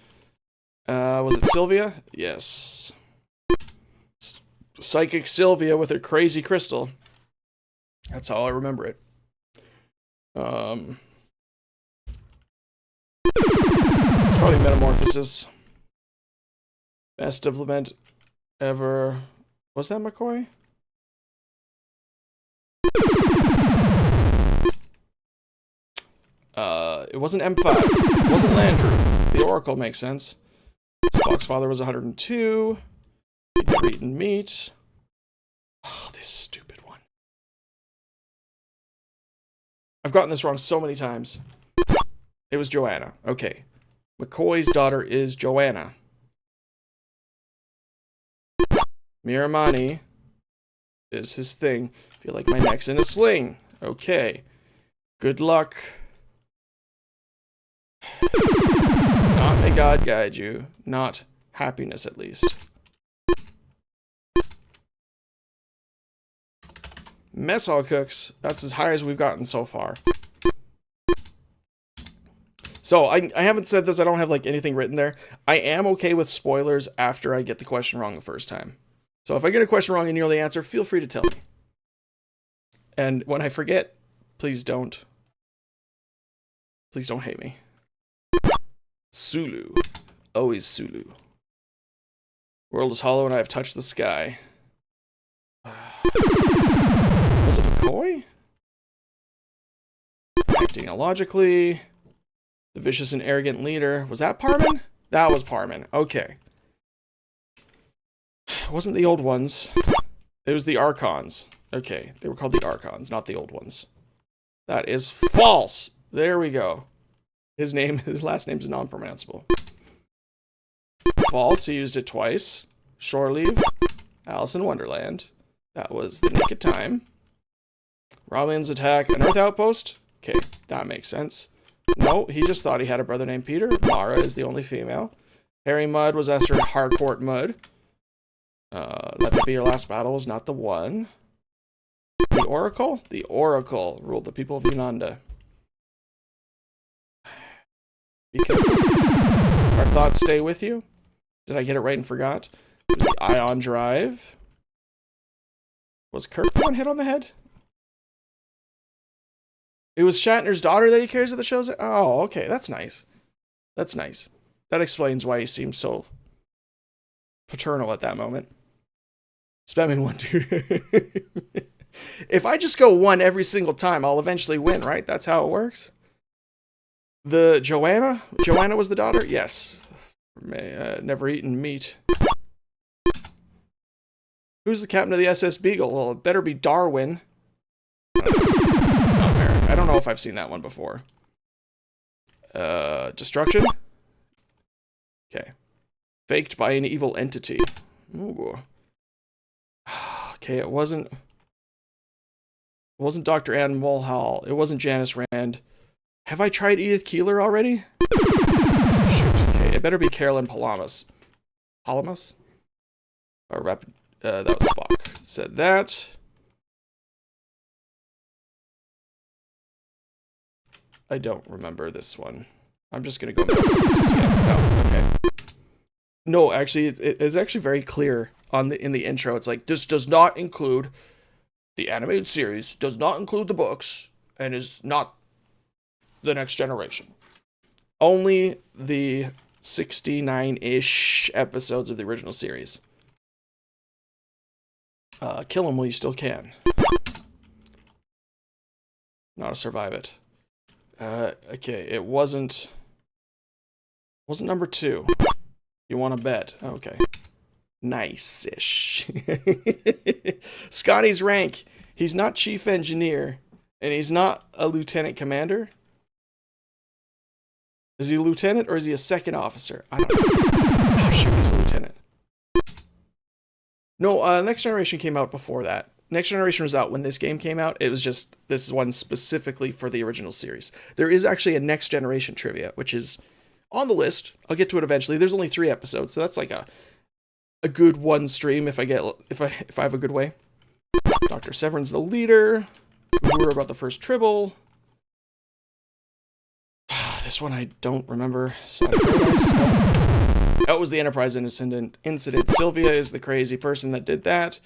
Was it Sylvia? Yes. Psychic Sylvia with her crazy crystal. That's how I remember it. It's probably Metamorphosis. Best implement ever. Was that McCoy? It wasn't M5. It wasn't Landru. The Oracle makes sense. Spock's father was 102. He'd never eaten meat. Oh, this stupid one. I've gotten this wrong so many times. It was Joanna. Okay. McCoy's daughter is Joanna. Miramani is his thing. Feel like my neck's in a sling. Okay. Good luck. Not may God guide you. Not happiness, at least. Mess hall cooks. That's as high as we've gotten so far. So, I haven't said this. I don't have, like, anything written there. I am okay with spoilers after I get the question wrong the first time. So, if I get a question wrong and you know the answer, feel free to tell me. And when I forget, please don't hate me. Sulu. Always Sulu. World is hollow and I have touched the sky. Was it McCoy? Acting illogically. The vicious and arrogant leader. Was that Parman? That was Parman. Okay. It wasn't the old ones. It was the Archons. Okay, they were called the Archons, not the old ones. That is false. There we go. His last name's non-pronounceable. False, he used it twice. Shore Leave, Alice in Wonderland. That was The Naked Time. Romulans attack an Earth outpost. Okay, that makes sense. No, he just thought he had a brother named Peter. Mara is the only female. Harry Mudd was Esther Harcourt Mudd. Let That Be Your Last Battle was not the one. The Oracle? The Oracle ruled the people of Yunanda. Be careful. Our thoughts stay with you. Did I get it right and forgot? It was the Ion Drive. Was Kirk the one hit on the head? It was Shatner's daughter that he carries at the shows? Oh, okay. That's nice. That's nice. That explains why he seemed so paternal at that moment. Spamming 1, 2. If I just go 1 every single time, I'll eventually win, right? That's how it works. The Joanna? Joanna was the daughter? Yes. Never eaten meat. Who's the captain of the SS Beagle? Well, it better be Darwin. I don't know if I've seen that one before. Destruction? Okay. Faked by an evil entity. Ooh. Okay, it wasn't Dr. Ann Mulhall. It wasn't Janice Rand. Have I tried Edith Keeler already? Shoot. Okay, it better be Carolyn Palamas. Palamas? Or that was Spock. Said that. I don't remember this one. I'm just gonna go back to this again. Oh, okay. No, actually, it's actually very clear in the intro. It's like, this does not include the animated series, does not include the books, and is not the Next Generation. Only the 69-ish episodes of the original series. Kill him while you still can. Not to survive it. Okay, it wasn't number 2. You want to bet? Okay. Nice-ish. Scotty's rank. He's not chief engineer, and he's not a lieutenant commander. Is he a lieutenant, or is he a second officer? I don't know. Oh, shoot, he's a lieutenant. No, Next Generation came out before that. Next Generation was out when this game came out. It was just this one specifically for the original series. There is actually a Next Generation trivia, which is on the list. I'll get to it eventually. There's only 3 episodes, so that's like a good one stream if I have a good way. Dr. Severin's the leader. We were about the first Tribble. This one I don't remember. So that was the Enterprise incident. Sylvia is the crazy person that did that,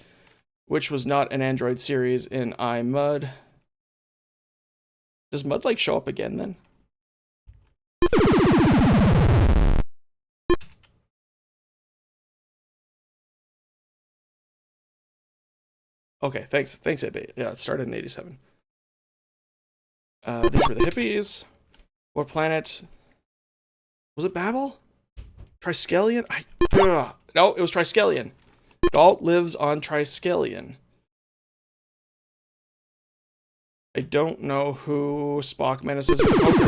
which was not an Android series in iMud. Does Mud like show up again then? Okay, thanks, Ed. Yeah, it started in 87. These were the hippies. What planet? Was it Babel? Triskelion? No, it was Triskelion. Galt lives on Triskelion. I don't know who Spock menaces with poker.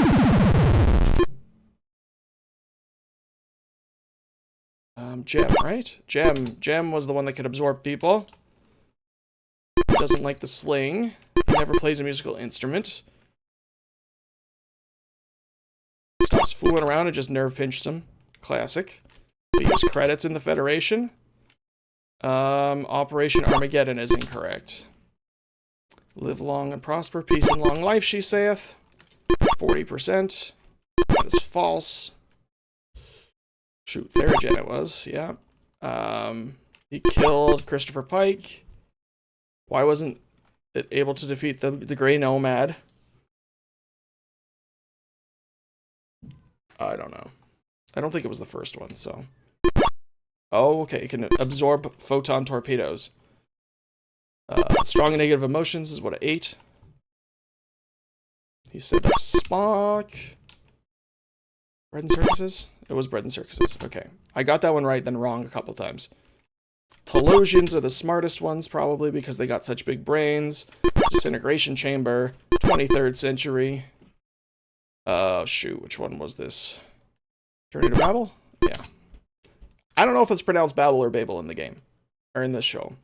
Jem, right? Jem was the one that could absorb people. He doesn't like the sling. He never plays a musical instrument. Stops fooling around and just nerve pinches him. Classic. We use credits in the Federation. Operation Armageddon is incorrect. Live long and prosper, peace and long life, she saith. 40%. That is false. Shoot, Theragen it was, yeah. He killed Christopher Pike. Why wasn't it able to defeat the Grey Nomad? I don't know. I don't think it was the first one, so. Oh, okay. It can absorb photon torpedoes. Strong and negative emotions is what, an 8? He said that's Spock. Bread and circuses? It was bread and circuses. Okay. I got that one right, then wrong a couple times. Telosians are the smartest ones, probably, because they got such big brains. Disintegration Chamber, 23rd century. Shoot, which one was this? Journey to Babel? Yeah. I don't know if it's pronounced Babel or Babel in the game, or in this show.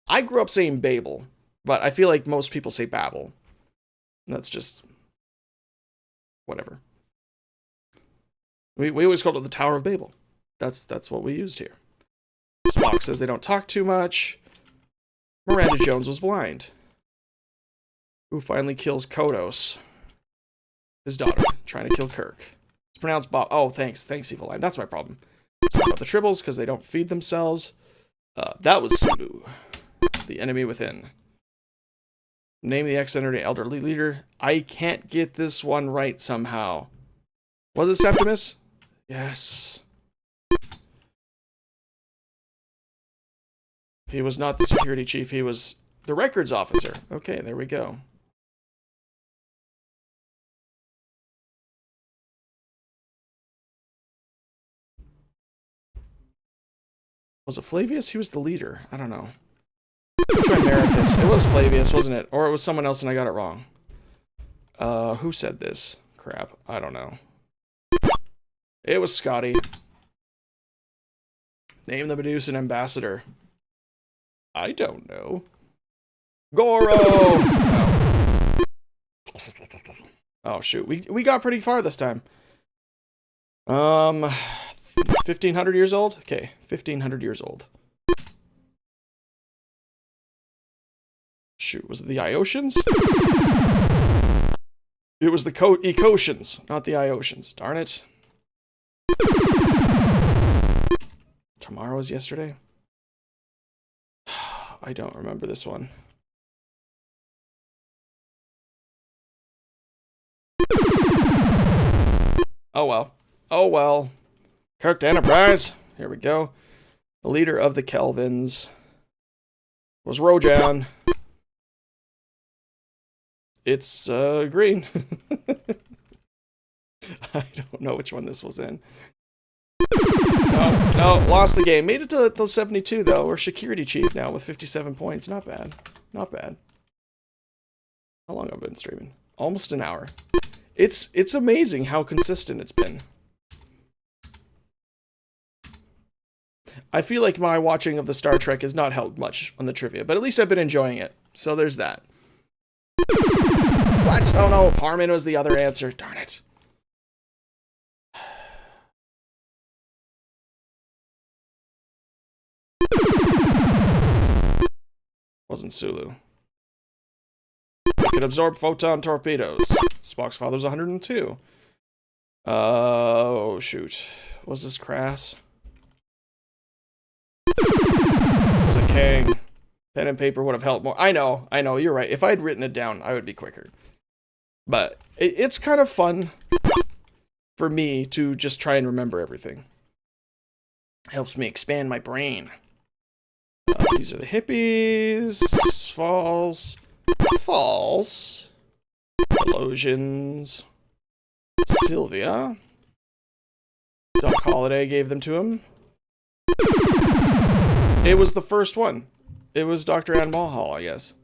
I grew up saying Babel, but I feel like most people say Babel. That's just whatever. We always called it the Tower of Babel. That's what we used here. Spock says they don't talk too much. Miranda Jones was blind. Who finally kills Kodos? His daughter, trying to kill Kirk. It's pronounced Bob. Oh, thanks, Evil Line. That's my problem. Talk about the Tribbles because they don't feed themselves. That was Sulu, the enemy within. Name the X-Entity elderly leader. I can't get this one right somehow. Was it Septimus? Yes. He was not the security chief. He was the records officer. Okay, there we go. Was it Flavius? He was the leader. I don't know. Try Maricus. It was Flavius, wasn't it? Or it was someone else and I got it wrong. Who said this? Crap. I don't know. It was Scotty. Name the Medusan ambassador. I don't know. Goro! Oh, oh shoot. We got pretty far this time. 1,500 years old? Okay, 1,500 years old. Shoot, was it the Iosians? It was the Ecosians, not the Iosians. Darn it. Tomorrow was yesterday? I don't remember this one. Oh well. Oh well. Kirk Enterprise. Here we go. The leader of the Kelvins was Rojan. It's green. I don't know which one this was in. No, lost the game. Made it to 72 though. We're security chief now with 57 points. Not bad. Not bad. How long have I been streaming? Almost an hour. It's amazing how consistent it's been. I feel like my watching of the Star Trek has not helped much on the trivia, but at least I've been enjoying it. So there's that. What? Oh no, Parman was the other answer. Darn it. Wasn't Sulu. It could absorb photon torpedoes. Spock's father's 102. Oh, shoot. Was this Crass? Was it Kang? Pen and paper would have helped more. I know, you're right. If I had written it down, I would be quicker. But it's kind of fun for me to just try and remember everything. It helps me expand my brain. These are the hippies. False. False. Illusions. Sylvia. Doc Holliday gave them to him. It was the first one. It was Dr. Ann Mulhall, I guess.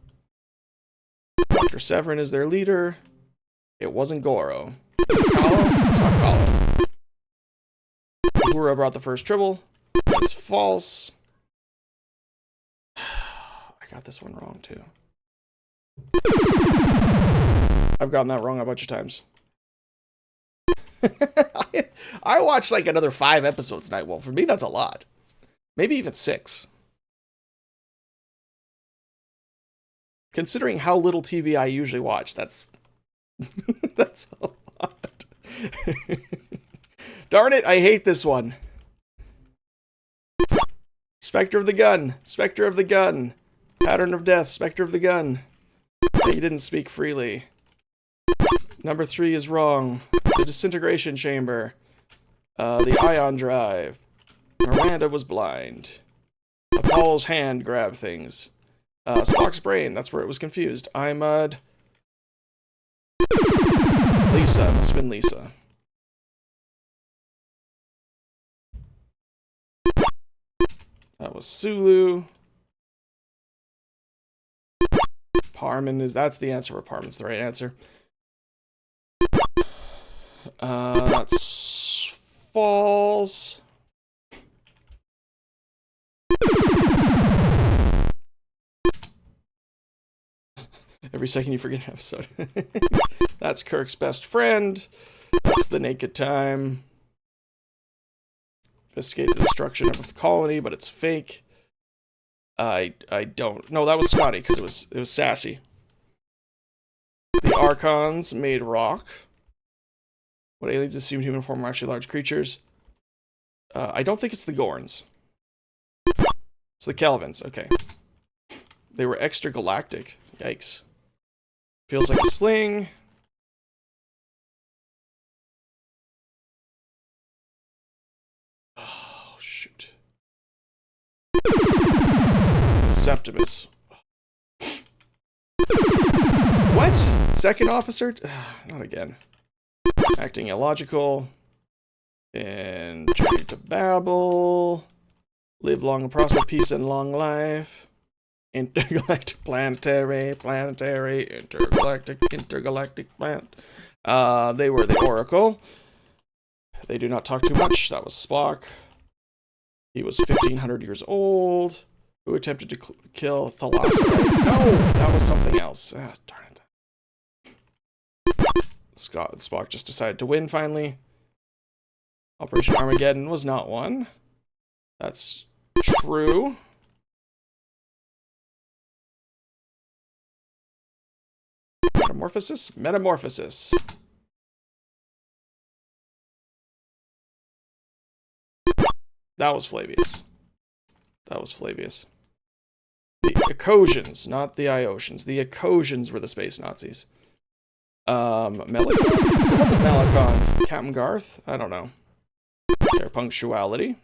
Dr. Severin is their leader. It wasn't Goro. Is it Kahlo? It's not Kahlo. Uhura brought the first tribble. That's false. I got this one wrong, too. I've gotten that wrong a bunch of times. I watched like another 5 episodes tonight. Well, for me, that's a lot. Maybe even 6. Considering how little TV I usually watch, that's that's a lot. Darn it, I hate this one. Spectre of the gun. Spectre of the gun. Pattern of death. Spectre of the gun. He didn't speak freely. Number 3 is wrong. The disintegration chamber. The ion drive. Miranda was blind. Apollo's hand grabbed things. Spock's brain. That's where it was confused. Imud. Lisa. Must have been Lisa. That was Sulu. Parman is, that's the answer, where Parman's the right answer. That's false. Every second you forget an episode. That's Kirk's best friend. That's the naked time. Investigate the destruction of a colony, but it's fake. I don't. No, that was Scotty, because it was sassy. The Archons made rock. What aliens assumed human form were actually large creatures? I don't think it's the Gorns. It's the Kelvins. Okay. They were extragalactic. Yikes. Feels like a sling. Oh, shoot. Septimus. What? Second officer? Not again. Acting illogical. And journey to Babel. Live long and prosper, peace and long life. Intergalactic, planetary, intergalactic planet. They were the Oracle. They do not talk too much. That was Spock. He was 1,500 years old. Who attempted to kill Thalassa? No, that was something else. Ah, darn it. Spock just decided to win finally. Operation Armageddon was not one. That's true. Metamorphosis? Metamorphosis. That was Flavius. That was Flavius. The Ecosians, not the Iosians. The Ecosians were the space Nazis. Melicon? It wasn't Melicon. Captain Garth? I don't know. Their punctuality.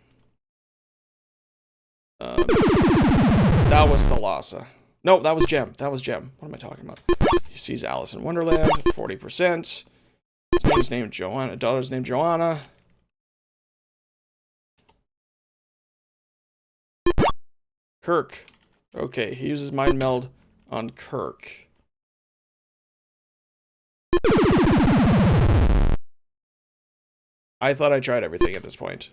That was Thalassa. No, that was Gem. That was Gem. What am I talking about? He sees Alice in Wonderland. 40%. His name's named Joanna. Daughter's named Joanna. Kirk. Okay, he uses mind meld on Kirk. I thought I tried everything at this point.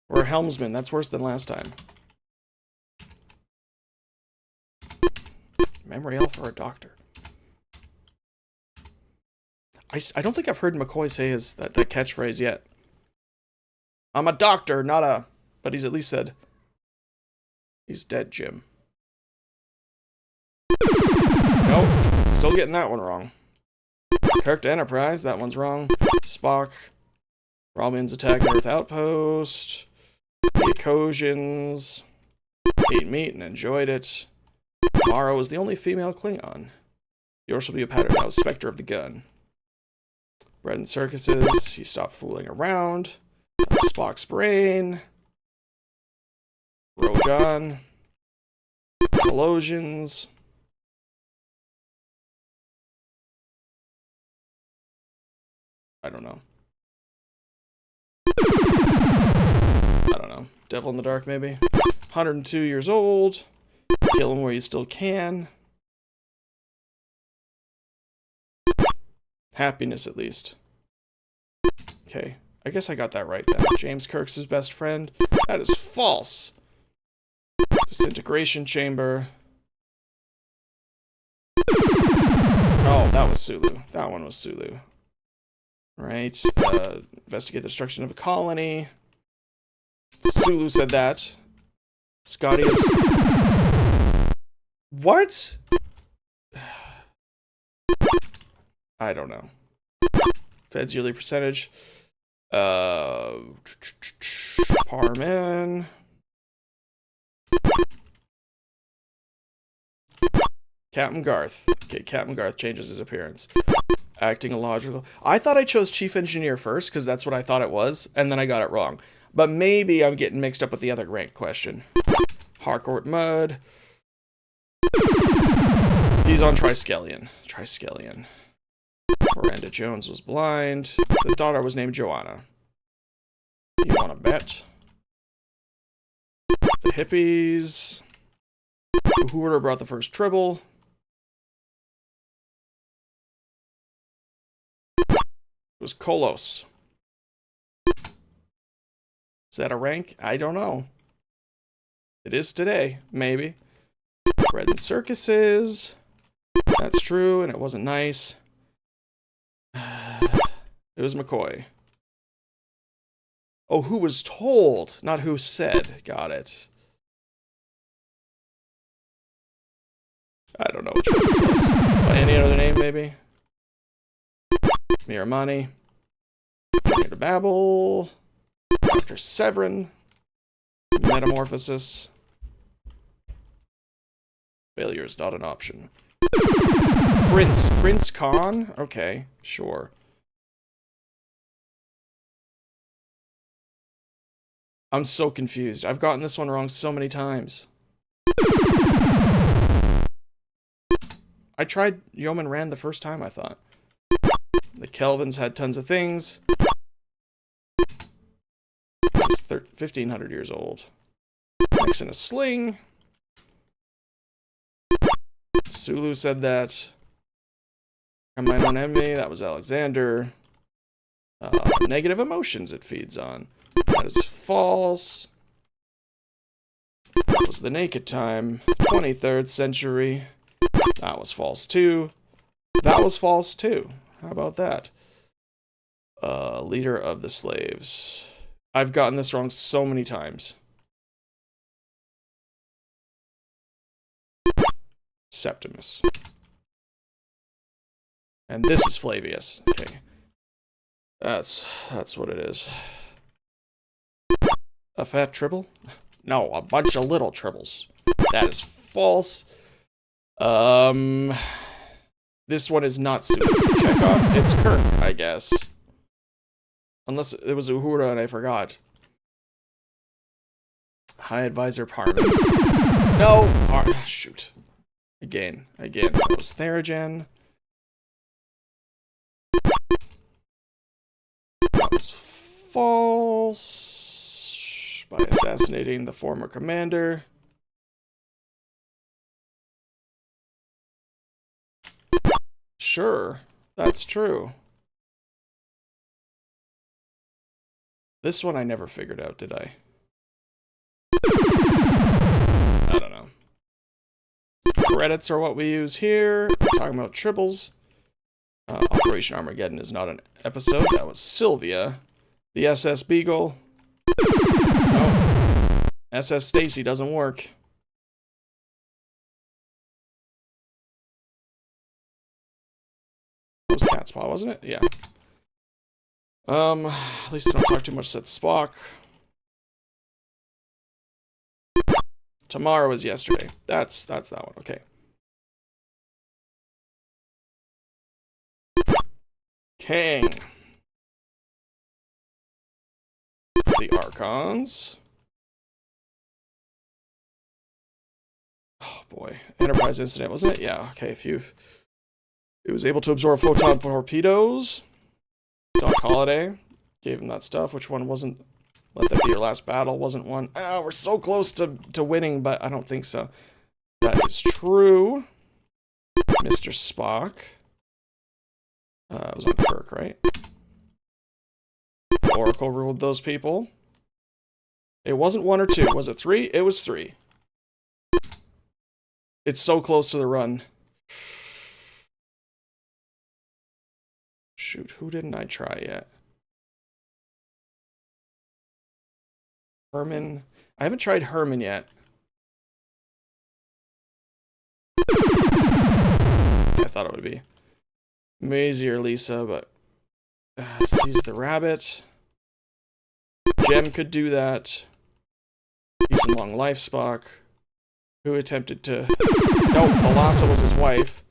Or helmsman. That's worse than last time. Memory elf or a doctor? I don't think I've heard McCoy say that catchphrase yet. I'm a doctor, not a... But he's at least said... He's dead, Jim. Nope. Still getting that one wrong. Kirk to Enterprise. That one's wrong. Spock. Romulans attacking Earth Outpost. The Ecosians. Ate meat and enjoyed it. Mara was the only female Klingon. Yours will be a pattern. That was Spectre of the Gun. Bread and circuses. He stopped fooling around. Spock's brain. Rojan. Colossians. I don't know. I don't know. Devil in the Dark, maybe? 102 years old. Kill him where you still can. Happiness, at least. Okay. I guess I got that right then. James Kirk's his best friend. That is false. Disintegration chamber. Oh, that was Sulu. That one was Sulu. Right. Investigate the destruction of a colony. Sulu said that. Scotty is... What? I don't know. Fed's yearly percentage. Parman. Captain Garth. Okay, Captain Garth changes his appearance. Acting illogical. I thought I chose Chief Engineer first, because that's what I thought it was, and then I got it wrong. But maybe I'm getting mixed up with the other rank question. Harcourt Mudd. He's on Triskelion. Triskelion. Miranda Jones was blind. The daughter was named Joanna. You want to bet? The hippies. Whoever brought the first tribble. It was Kolos. Is that a rank? I don't know. It is today, maybe. Bread and circuses. That's true, and it wasn't nice. It was McCoy. Oh, who was told, not who said. Got it. I don't know which one this was. By any other name, maybe? Miramani. Journey to Babel. Dr. Severin. Metamorphosis. Failure is not an option. Prince Khan? Okay, sure. I'm so confused. I've gotten this one wrong so many times. I tried Yeoman Rand the first time, I thought. The Kelvins had tons of things. He was 1,500 years old. Next in a sling. Sulu said that. I'm my own enemy. That was Alexander. Negative emotions it feeds on. That is false. That was the naked time. 23rd century. That was false too. That was false too. How about that? Leader of the slaves. I've gotten this wrong so many times. Septimus. And this is Flavius. Okay. That's what it is. A fat tribble? No, a bunch of little tribbles. That is false. This one is not Sulu. It's a Chekhov. It's Kirk, I guess. Unless it was Uhura and I forgot. High Advisor Parman. No! Shoot. Again. That was Theragen. That was false. By assassinating the former commander. Sure, that's true. This one I never figured out, did I? I don't know. Credits are what we use here. We're talking about triples. Operation Armageddon is not an episode. That was Sylvia. The SS Beagle. No. SS Stacy doesn't work. That was Cat's Paw, wasn't it? Yeah. At least I don't talk too much, said Spock. Tomorrow was yesterday. That's that one, okay. Kang. The Archons. Oh boy. Enterprise incident, wasn't it? Yeah, okay, it was able to absorb photon torpedoes. Doc Holliday gave him that stuff. Which one wasn't? Let that be your last battle. Wasn't one. Oh, we're so close to winning, but I don't think so. That is true. Mr. Spock. It was on Kirk, right? Oracle ruled those people. It wasn't 1 or 2. Was it 3? It was 3. It's so close to the run. Shoot, who didn't I try yet? Herman. I haven't tried Herman yet. I thought it would be Maisie or Lisa, but seize the rabbit. Jem could do that. Peace and long life, Spock. Who attempted to... No, Thalassa was his wife.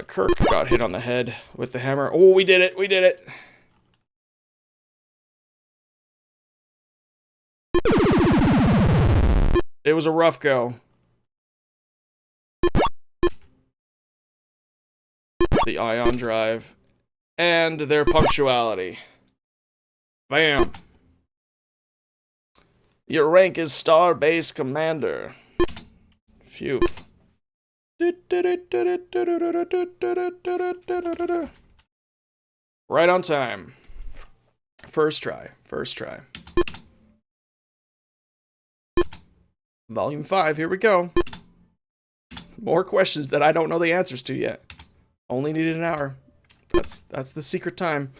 Kirk got hit on the head with the hammer. Oh, we did it! We did it! It was a rough go. The ion drive. And their punctuality. Bam! Your rank is Star Base Commander. Phew. Right on time. First try. Volume 5, here we go. More questions that I don't know the answers to yet. Only needed an hour. That's the secret time.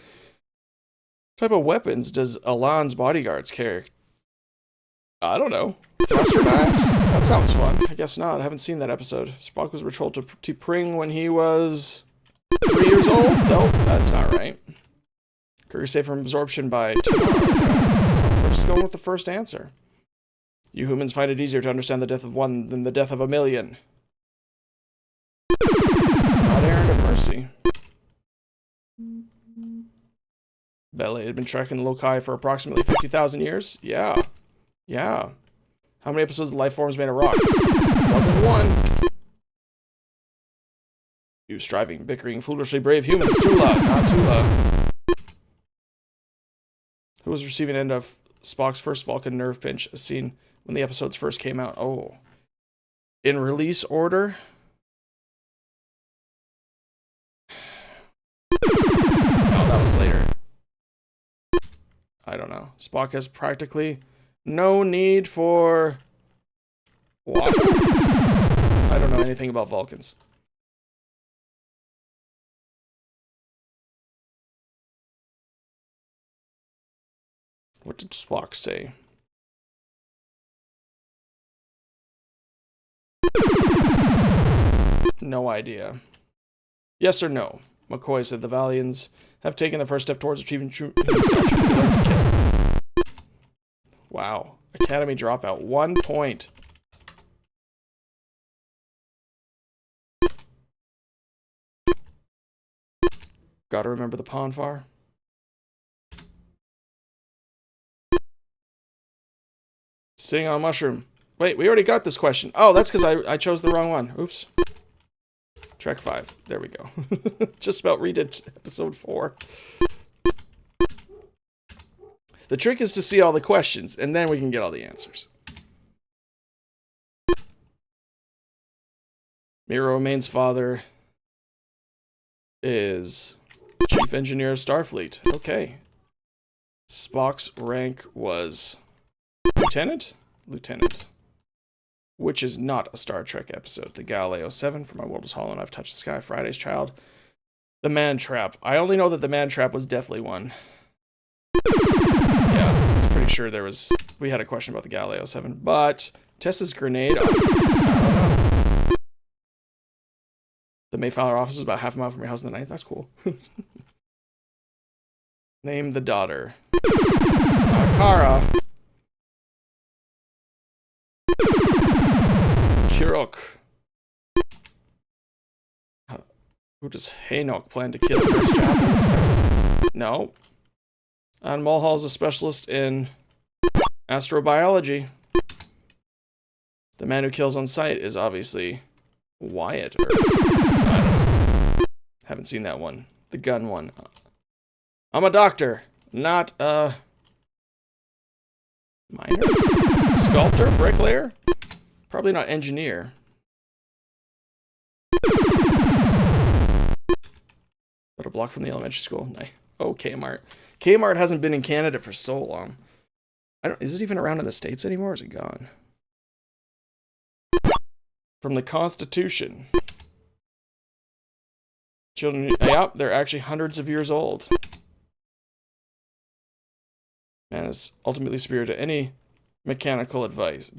What type of weapons does Alan's bodyguards carry? I don't know. Thruster knives? That sounds fun. I guess not. I haven't seen that episode. Spock was told to Pring when he was 3 years old? Nope, that's not right. Kirk is safe from absorption by tomorrow. We're just going with the first answer. You humans find it easier to understand the death of one than the death of a million. Not errand of mercy. Belly had been tracking the loci for approximately 50,000 years? Yeah. How many episodes of Life Forms made a rock? Wasn't one. You striving, bickering, foolishly brave humans. Tula, not Tula. Who was receiving end of Spock's first Vulcan nerve pinch, a scene when the episodes first came out? Oh. In release order? Oh, that was later. I don't know. Spock has practically no need for water? I don't know anything about Vulcans. What did Spock say? No idea. Yes or no? McCoy said the Valians have taken the first step towards achieving true human stature. They learned to kill. Wow. Academy dropout. 1 point. Gotta remember the Ponfar. Sitting on a mushroom. Wait, we already got this question. Oh, that's because I chose the wrong one. Oops. Track 5. There we go. Just about redid episode 4. The trick is to see all the questions, and then we can get all the answers. Miro Main's father is Chief Engineer of Starfleet. Okay. Spock's rank was Lieutenant? Lieutenant. Which is not a Star Trek episode. The Galileo 7, For My World Is Hollow and I've Touched the Sky, Friday's Child. The Man Trap. I only know that the Man Trap was definitely one. Yeah, I was pretty sure we had a question about the Galileo 7, but Tessa's grenade, I don't know. The Mayflower office is about half a mile from your house in the night. That's cool. Name the daughter. Kara. Kirok. Who does Hanok plan to kill? Nurse Chapel? No. And Mulhall's a specialist in astrobiology. The man who kills on sight is obviously Wyatt, or I don't know. Haven't seen that one. The gun one. I'm a doctor, not a miner? Sculptor? Bricklayer? Probably not engineer. But a block from the elementary school. Nice. Oh, Kmart. Kmart hasn't been in Canada for so long. Is it even around in the States anymore, or is it gone? From the Constitution. Children, yep, they're actually hundreds of years old. Man is ultimately superior to any mechanical device.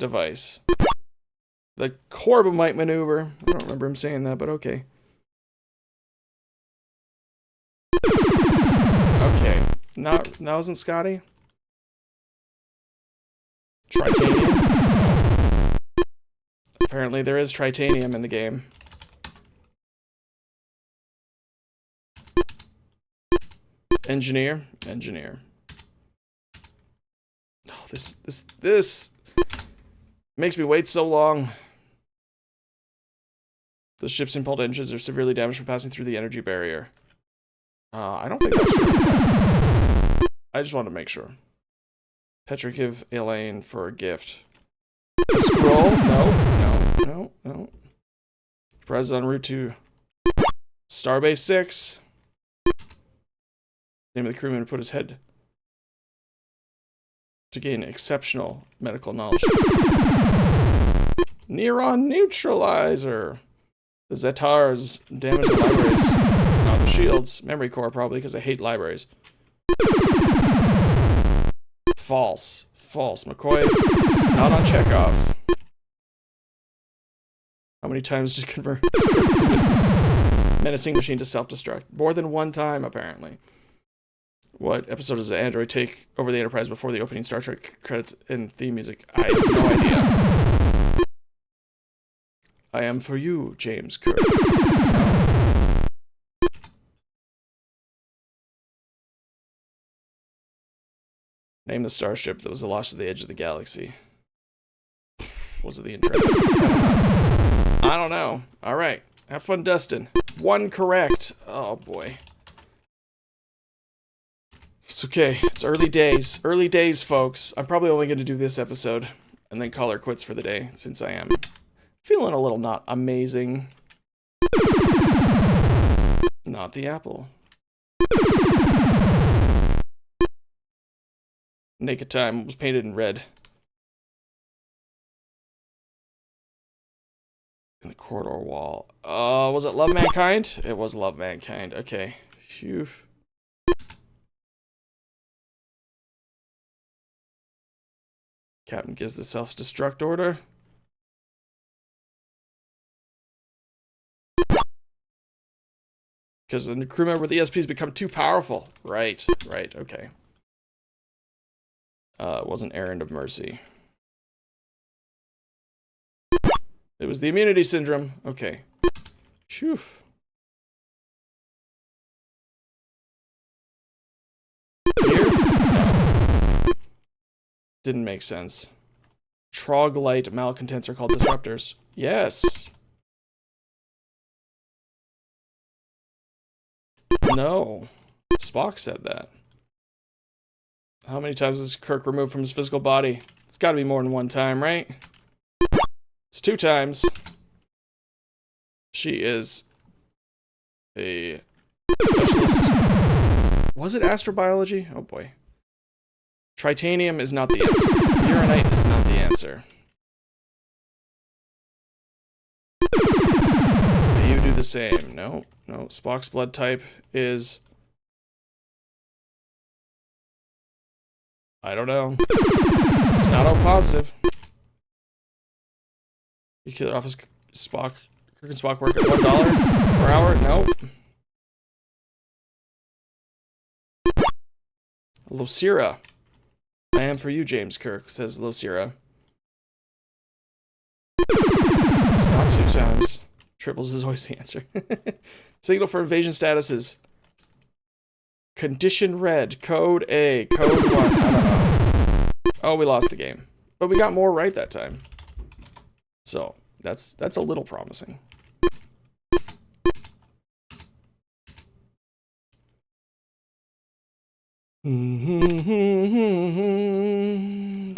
The Corbomite maneuver. I don't remember him saying that, but okay. Okay. That wasn't Scotty? Tritanium? Apparently there is tritanium in the game. Engineer? Engineer. Oh, this makes me wait so long. The ship's impelled engines are severely damaged from passing through the energy barrier. I don't think that's true. I just wanted to make sure. Petra give Elaine for a gift. A scroll? No. Surprise en route to Starbase 6. Name of the crewman put his head to gain exceptional medical knowledge. Neuron neutralizer. The Zetars damage the libraries, not the shields. Memory core, probably, because I hate libraries. False. McCoy, not on Chekhov. How many times did convert this menacing machine to self-destruct? More than one time, apparently. What episode does the android take over the Enterprise before the opening Star Trek credits and theme music? I have no idea. I am for you, James Kirk. Name the starship that was lost at the edge of the galaxy. Was it the Intrepid? I don't know. Alright. Have fun, Dustin. One correct. Oh, boy. It's okay. It's early days. Early days, folks. I'm probably only going to do this episode and then call her quits for the day, since I am feeling a little not amazing. Not the apple. Naked Time was painted in red. In the corridor wall. Was it Love Mankind? It was Love Mankind. Okay. Phew. Captain gives the self-destruct order. Because the crew member of the ESP has become too powerful. Right, okay. It wasn't Errand of Mercy. It was the immunity syndrome. Okay. Phew. Here? No. Didn't make sense. Troglite malcontents are called disruptors. Yes. No. Spock said that. How many times is Kirk removed from his physical body? It's got to be more than one time, right? It's 2 times. She is a specialist. Was it astrobiology? Oh boy. Tritanium is not the answer. Uranite is not the answer. You do the same. No. Spock's blood type is... I don't know. It's not O positive. Nuclear office Spock. Kirk and Spock work at $1 per hour? Nope. Losira. I am for you, James Kirk, says Losira. It's not 2 times. Triples is always the answer. Signal for invasion statuses. Condition red. Code A. Code 1. I don't know. Oh, we lost the game. But we got more right that time. So, that's a little promising.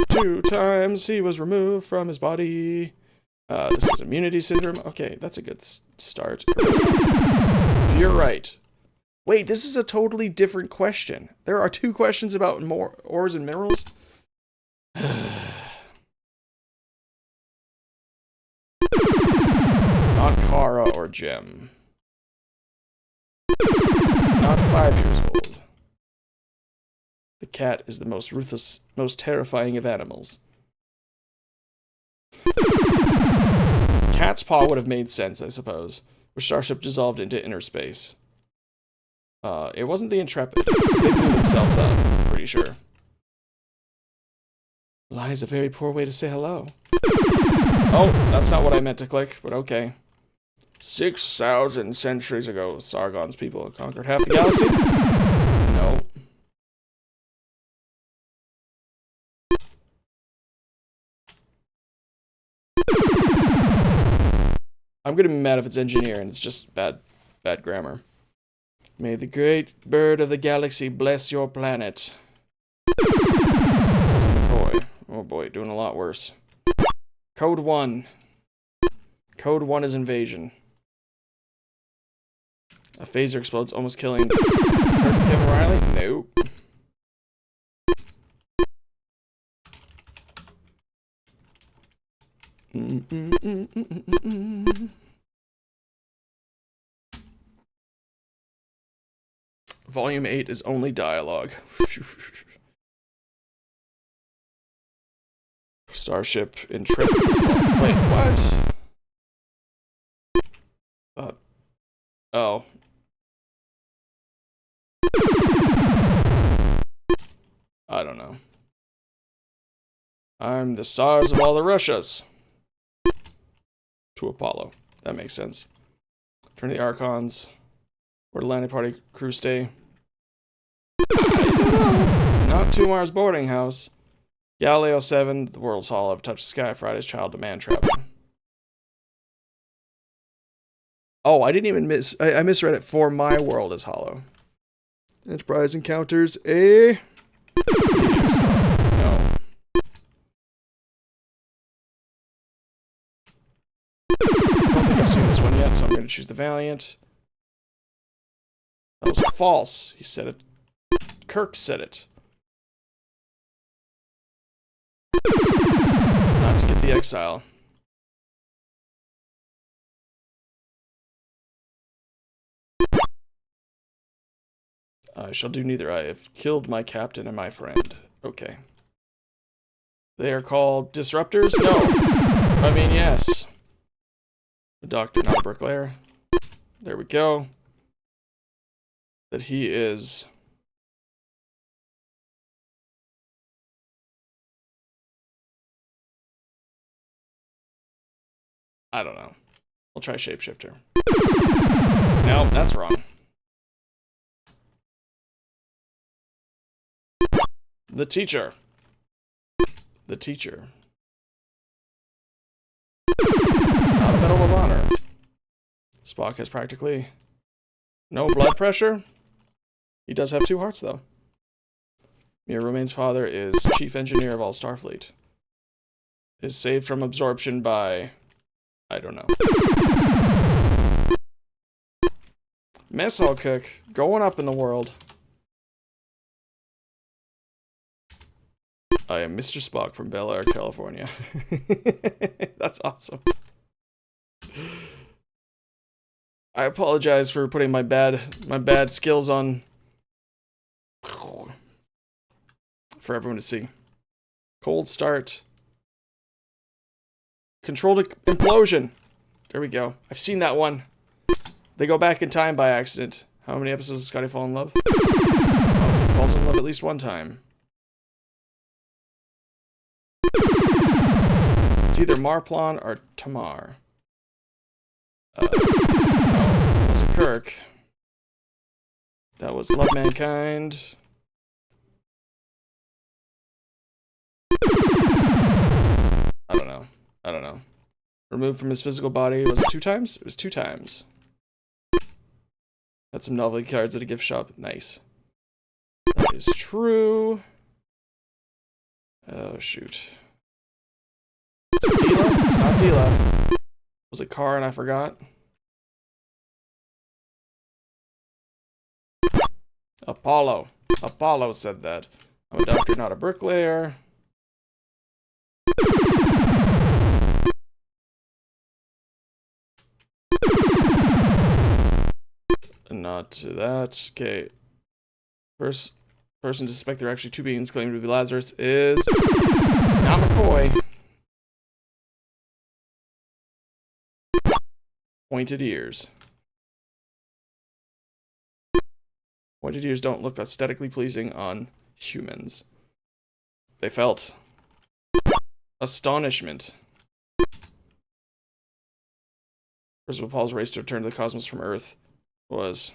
Two times he was removed from his body. This is immunity syndrome. Okay, that's a good start. You're right. Wait, this is a totally different question. There are 2 questions about more ores and minerals. Not Kara or Gem. Not 5 years old. The cat is the most ruthless, most terrifying of animals. Cat's paw would have made sense, I suppose. Which starship dissolved into inner space? It wasn't the Intrepid. They blew themselves up, I'm pretty sure. Lie is a very poor way to say hello. Oh, that's not what I meant to click, but okay. 6,000 centuries ago, Sargon's people conquered half the galaxy? No. I'm gonna be mad if it's engineer and it's just bad grammar. May the great bird of the galaxy bless your planet. Oh boy, doing a lot worse. Code 1. Code 1 is invasion. A phaser explodes, almost killing Kevin Riley? Nope. Volume 8 is only dialogue. Starship Intrepid is long. Wait, what? Oh. I don't know. I'm the SARS of all the Russias. To Apollo. That makes sense. Turn the Archons. Where the landing party crew stay. I don't know. Not 2 Mars boarding house. Galileo 7, the world's hall of Touch the Sky, Friday's Child, Demand Travel. Oh, I didn't even I misread it. For my world is hollow. Enterprise encounters a meteor storm. No. I don't think I've seen this one yet, so I'm going to choose the Valiant. That was false. He said it. Kirk said it. Not to get the exile. I shall do neither. I have killed my captain and my friend. Okay. They are called disruptors? No. I mean, yes. The doctor, not a bricklayer. There we go. That he is... I don't know. We'll try shapeshifter. No, that's wrong. The teacher. The teacher. Not a Medal of Honor. Spock has practically no blood pressure. He does have 2 hearts, though. Mira Romain's father is chief engineer of all Starfleet. Is saved from absorption by... I don't know. Mess hall cook. Going up in the world. I am Mr. Spock from Bel Air, California. That's awesome. I apologize for putting my bad skills on for everyone to see. Cold start. Controlled implosion. There we go. I've seen that one. They go back in time by accident. How many episodes does Scotty fall in love? Oh, he falls in love at least one time. It's either Marplon or Tamar. No, it was a Kirk. That was Love Mankind. I don't know. I don't know. Removed from his physical body. Was it 2 times? It was 2 times. Had some novelty cards at a gift shop. Nice. That is true. Oh, shoot. Is it Dila? It's not Dila. Was it Car and I forgot? Apollo. Apollo said that. I'm a doctor, not a bricklayer. Not to that. Okay. First person to suspect there are actually 2 beings claiming to be Lazarus is not McCoy. Pointed ears. Pointed ears don't look aesthetically pleasing on humans. They felt astonishment. First of all, Paul's race to return to the cosmos from Earth was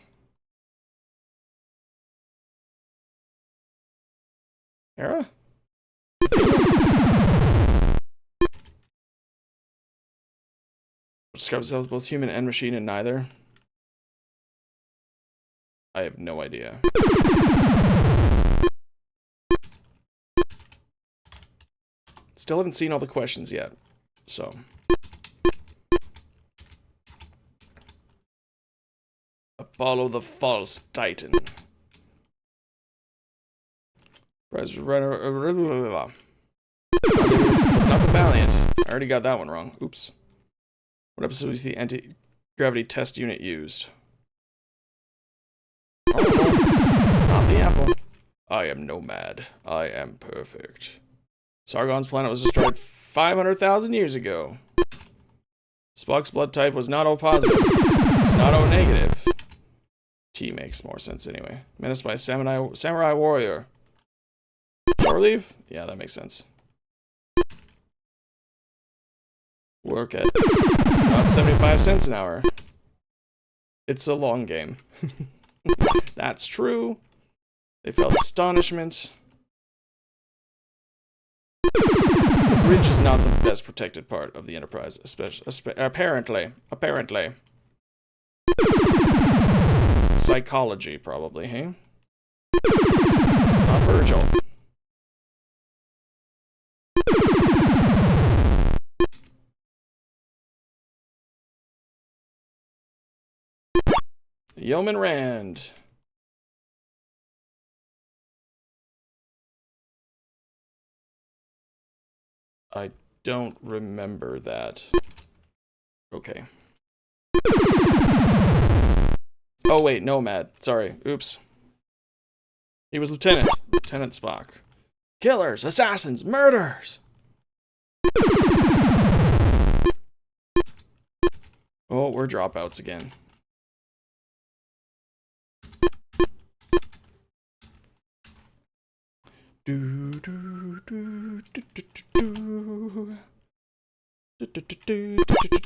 Hera? Discovers themselves both human and machine and neither. I have no idea. Still haven't seen all the questions yet. So. Apollo the False Titan. It's not the Valiant. I already got that one wrong. Oops. What episode was the anti-gravity test unit used? Oh, no. Not the apple. I am Nomad. I am perfect. Sargon's planet was destroyed 500,000 years ago. Spock's blood type was not O positive. It's not O negative. T makes more sense anyway. Menaced by samurai warrior. Shore leave? Yeah, that makes sense. Work at about 75 cents an hour. It's a long game. That's true. They felt astonishment. The bridge is not the best protected part of the Enterprise, apparently. Psychology, probably, hey? Not Virgil. Yeoman Rand. I don't remember that. Okay. Oh, wait, Nomad. Sorry. Oops. He was Lieutenant. Lieutenant Spock. Killers, assassins, murderers! Oh, we're dropouts again.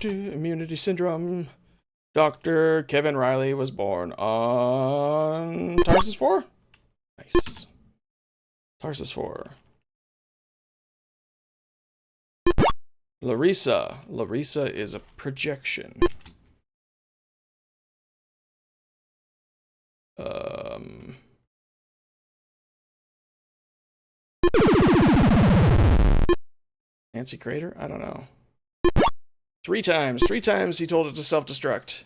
Immunity syndrome. Dr. Kevin Riley was born on Tarsus 4? Nice. Tarsus 4. Larissa. Larissa is a projection. Nancy Crater? I don't know. 3 times. 3 times he told it to self-destruct.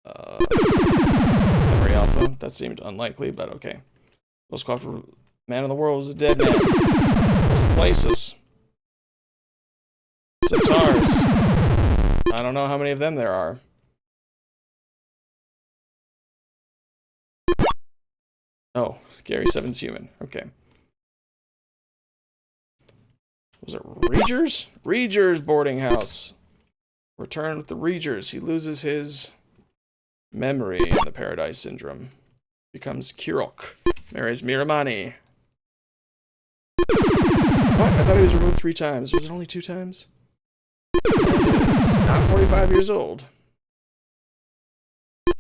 Memory Alpha. That seemed unlikely, but okay. Most powerful man in the world was a dead man. Those places. Satars. I don't know how many of them there are. Oh, Gary Seven's human. Okay. Was it Regers? Regers boarding house. Return with the Regers. He loses his memory in the Paradise Syndrome. Becomes Kirok. Marries Miramani. What? I thought he was removed 3 times. Was it only 2 times? It's not 45 years old.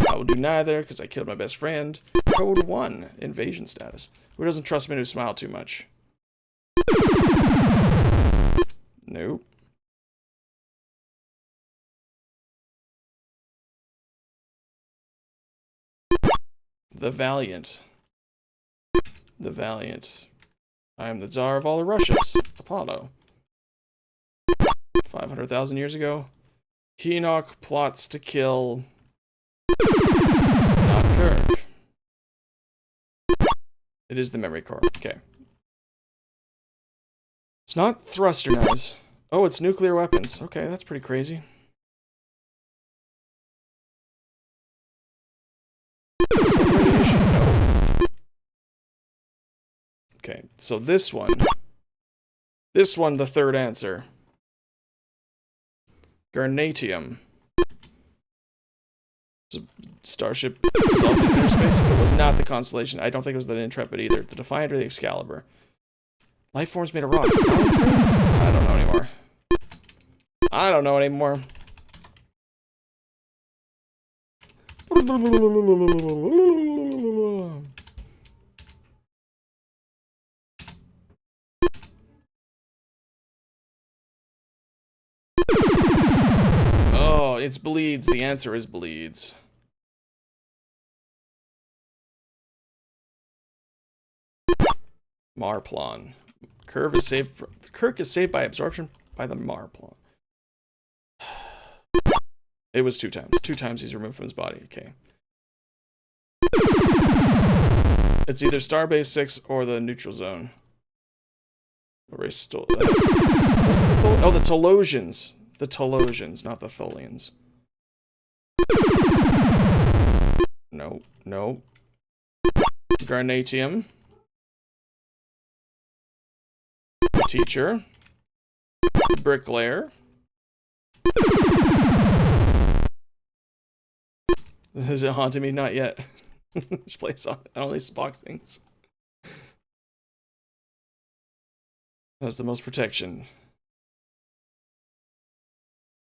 I will do neither, because I killed my best friend. Code 1. Invasion status. Who doesn't trust men who smile too much? Nope. The Valiant. The Valiant. I am the Tsar of all the Russias. Apollo. 500,000 years ago. Enoch plots to kill... not Kirk. It is the memory core. Okay. It's not thruster knives. Oh, it's nuclear weapons. Okay, that's pretty crazy. Radiation? No. Okay, so this one. This one, the third answer. Garnatium. Starship dissolved in inner space. It was not the Constellation. I don't think it was the Intrepid either. The Defiant or the Excalibur. Life forms made of rock. Is that one? I don't know anymore. I don't know anymore. Oh, it's bleeds. The answer is bleeds. Marplon. Kirk is saved by absorption by the Marplant. It was 2 times. 2 times he's removed from his body. Okay. It's either Starbase 6 or the neutral zone. Wasn't the Telosians. The Telosians, not the Tholians. No, no. Garnatium. Teacher. Bricklayer. Is it haunting me? Not yet. This place on only Spock things. Has the most protection.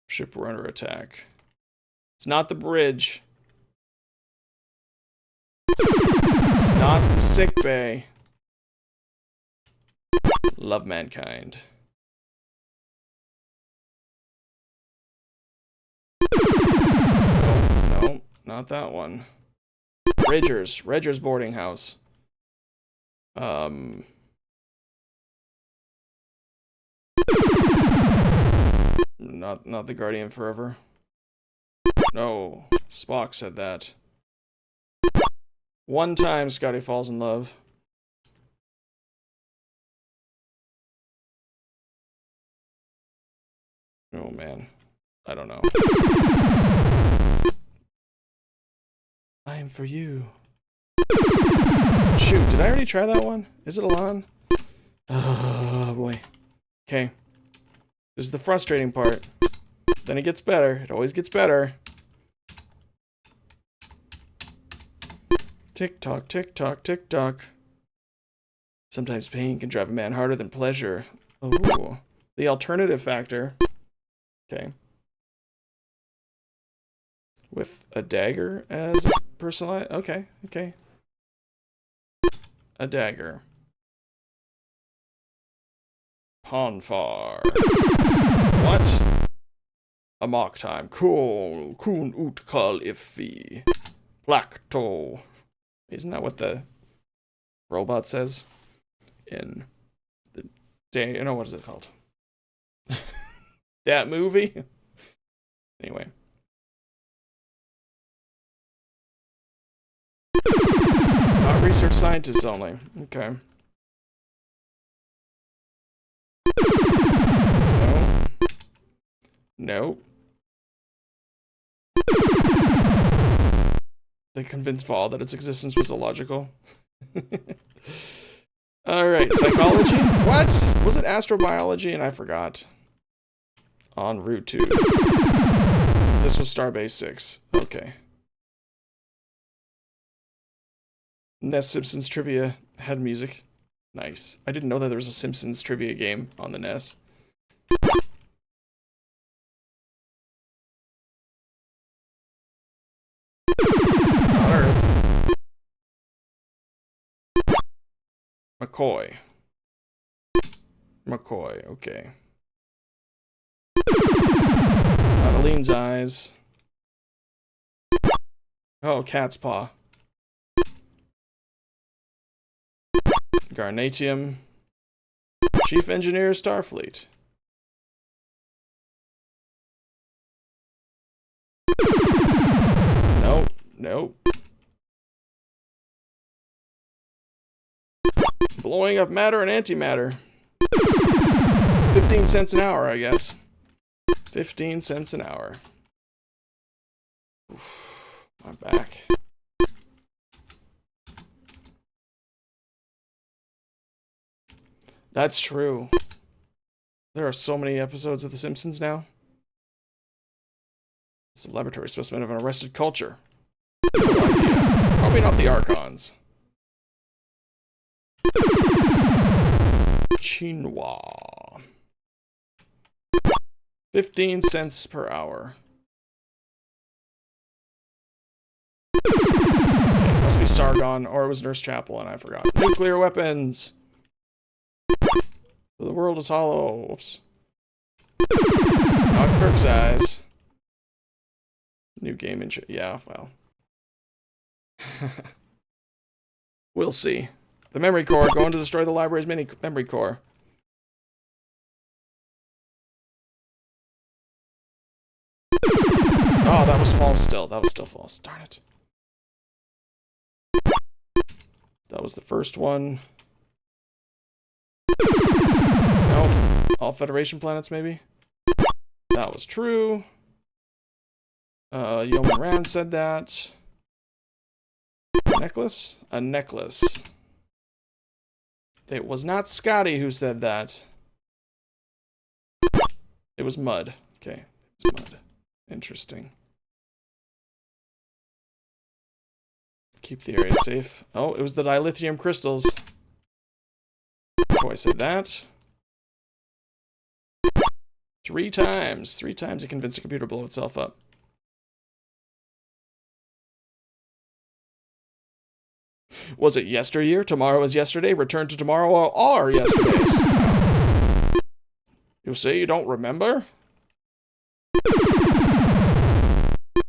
Ship were under attack. It's not the bridge. It's not the sick bay. Love mankind. No, not that one. Ridger's boarding house. Not the Guardian Forever. No, Spock said that. One time Scotty falls in love. Oh man, I don't know. I am for you. Shoot, did I already try that one? Is it on? Oh boy. Okay. This is the frustrating part. Then it gets better. It always gets better. Tick tock, tick tock, tick tock. Sometimes pain can drive a man harder than pleasure. Oh, the alternative factor. Okay. With a dagger as a personalized. Okay, okay. A dagger. Ponfar. What? A mock time. Cool. Kun utkal ifi. Placto. Isn't that what the robot says? In the day. You know, what is it called? That movie? Anyway. Not research scientists only. Okay. No. They convinced Vol that its existence was illogical. Alright, psychology? What? Was it astrobiology and I forgot? En route to... This was Starbase 6. Okay. NES Simpsons Trivia had music. Nice. I didn't know that there was a Simpsons trivia game on the NES. On Earth. McCoy. McCoy, okay. Adeline's eyes. Oh, cat's paw. Garnatium. Chief Engineer, Starfleet. Nope, nope. Blowing up matter and antimatter. 15 cents an hour, I guess. 15 cents an hour. Oof, my back. That's true. There are so many episodes of The Simpsons now. It's a laboratory specimen of an arrested culture. No idea. Probably not the Archons. Chinois. 15 cents per hour. Okay, must be Sargon, or it was Nurse Chapel, and I forgot. Nuclear weapons! The world is hollow. Whoops. Not Kirk's eyes. New game intro. Yeah, well. We'll see. The memory core. Going to destroy the library's memory core. Oh, that was false still. That was still false. Darn it. That was the first one. Nope. All Federation planets, maybe? That was true. Yeoman Rand said that. A necklace? A necklace. It was not Scotty who said that. It was Mud. Okay, it was Mud. Interesting. Keep the area safe. Oh, it was the dilithium crystals. Oh, I said that. 3 times. 3 times it convinced a computer to blow itself up. Was it yesteryear? Tomorrow is yesterday? Return to tomorrow are yesterdays. You say you don't remember?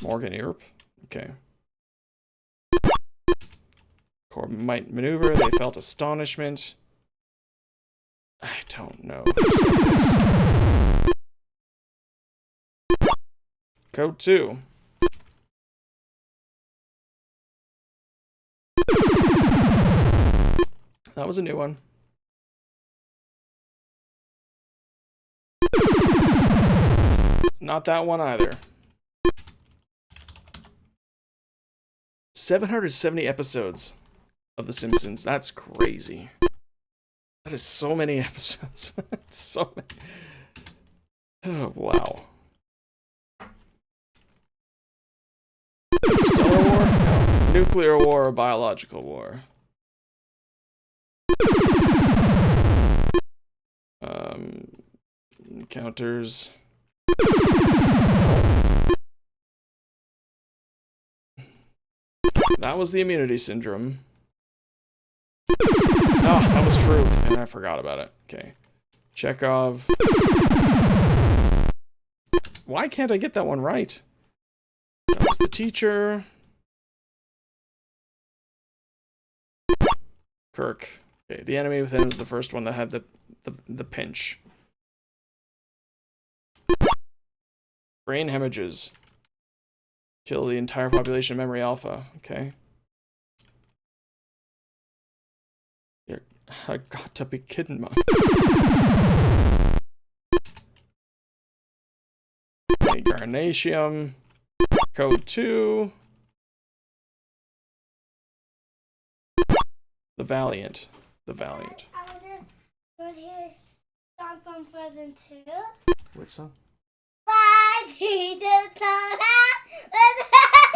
Morgan Earp. Okay. Core might maneuver. They felt astonishment. I don't know who said this. Code 2. That was a new one. Not that one either. 770 episodes of The Simpsons. That's crazy. That is so many episodes. So many. Oh, wow. Interstellar war? No. Nuclear war or biological war? Encounters. That was the immunity syndrome. Oh, that was true. And I forgot about it. Okay. Chekhov. Why can't I get that one right? That was the teacher. Kirk. Okay, the enemy within is the first one that had the pinch. Brain hemorrhages. Kill the entire population of Memory Alpha. Okay. I got to be kidding me. Garnatium. Code 2. The Valiant. The Valiant. I want to hear a song from Frozen 2. Which song?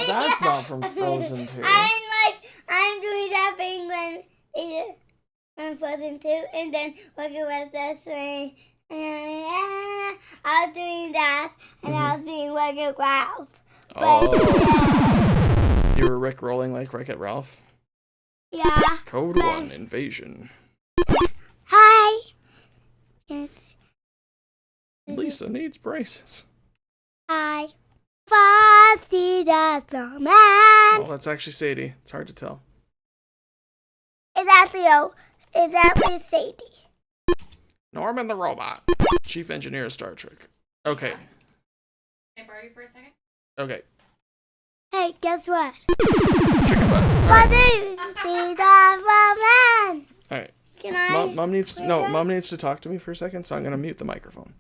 That's not from Frozen 2. I'm doing that thing when it's from Frozen 2, and then working with this thing. I was doing that, and I was being Wreck-It Ralph. Oh. You were Rick-rolling like Wreck-It Ralph? Yeah. Code 1, Invasion. Hi. Yes. Lisa needs braces. Hi. Frosty the Snowman. Oh, that's actually Sadie. It's hard to tell. It's actually Sadie. Norman the Robot. Chief Engineer of Star Trek. Okay. Can I borrow you for a second? Okay. Hey, guess what? Chicken butt. Frosty the Snowman. Alright. Can I? Mom needs to talk to me for a second, so I'm gonna mute the microphone.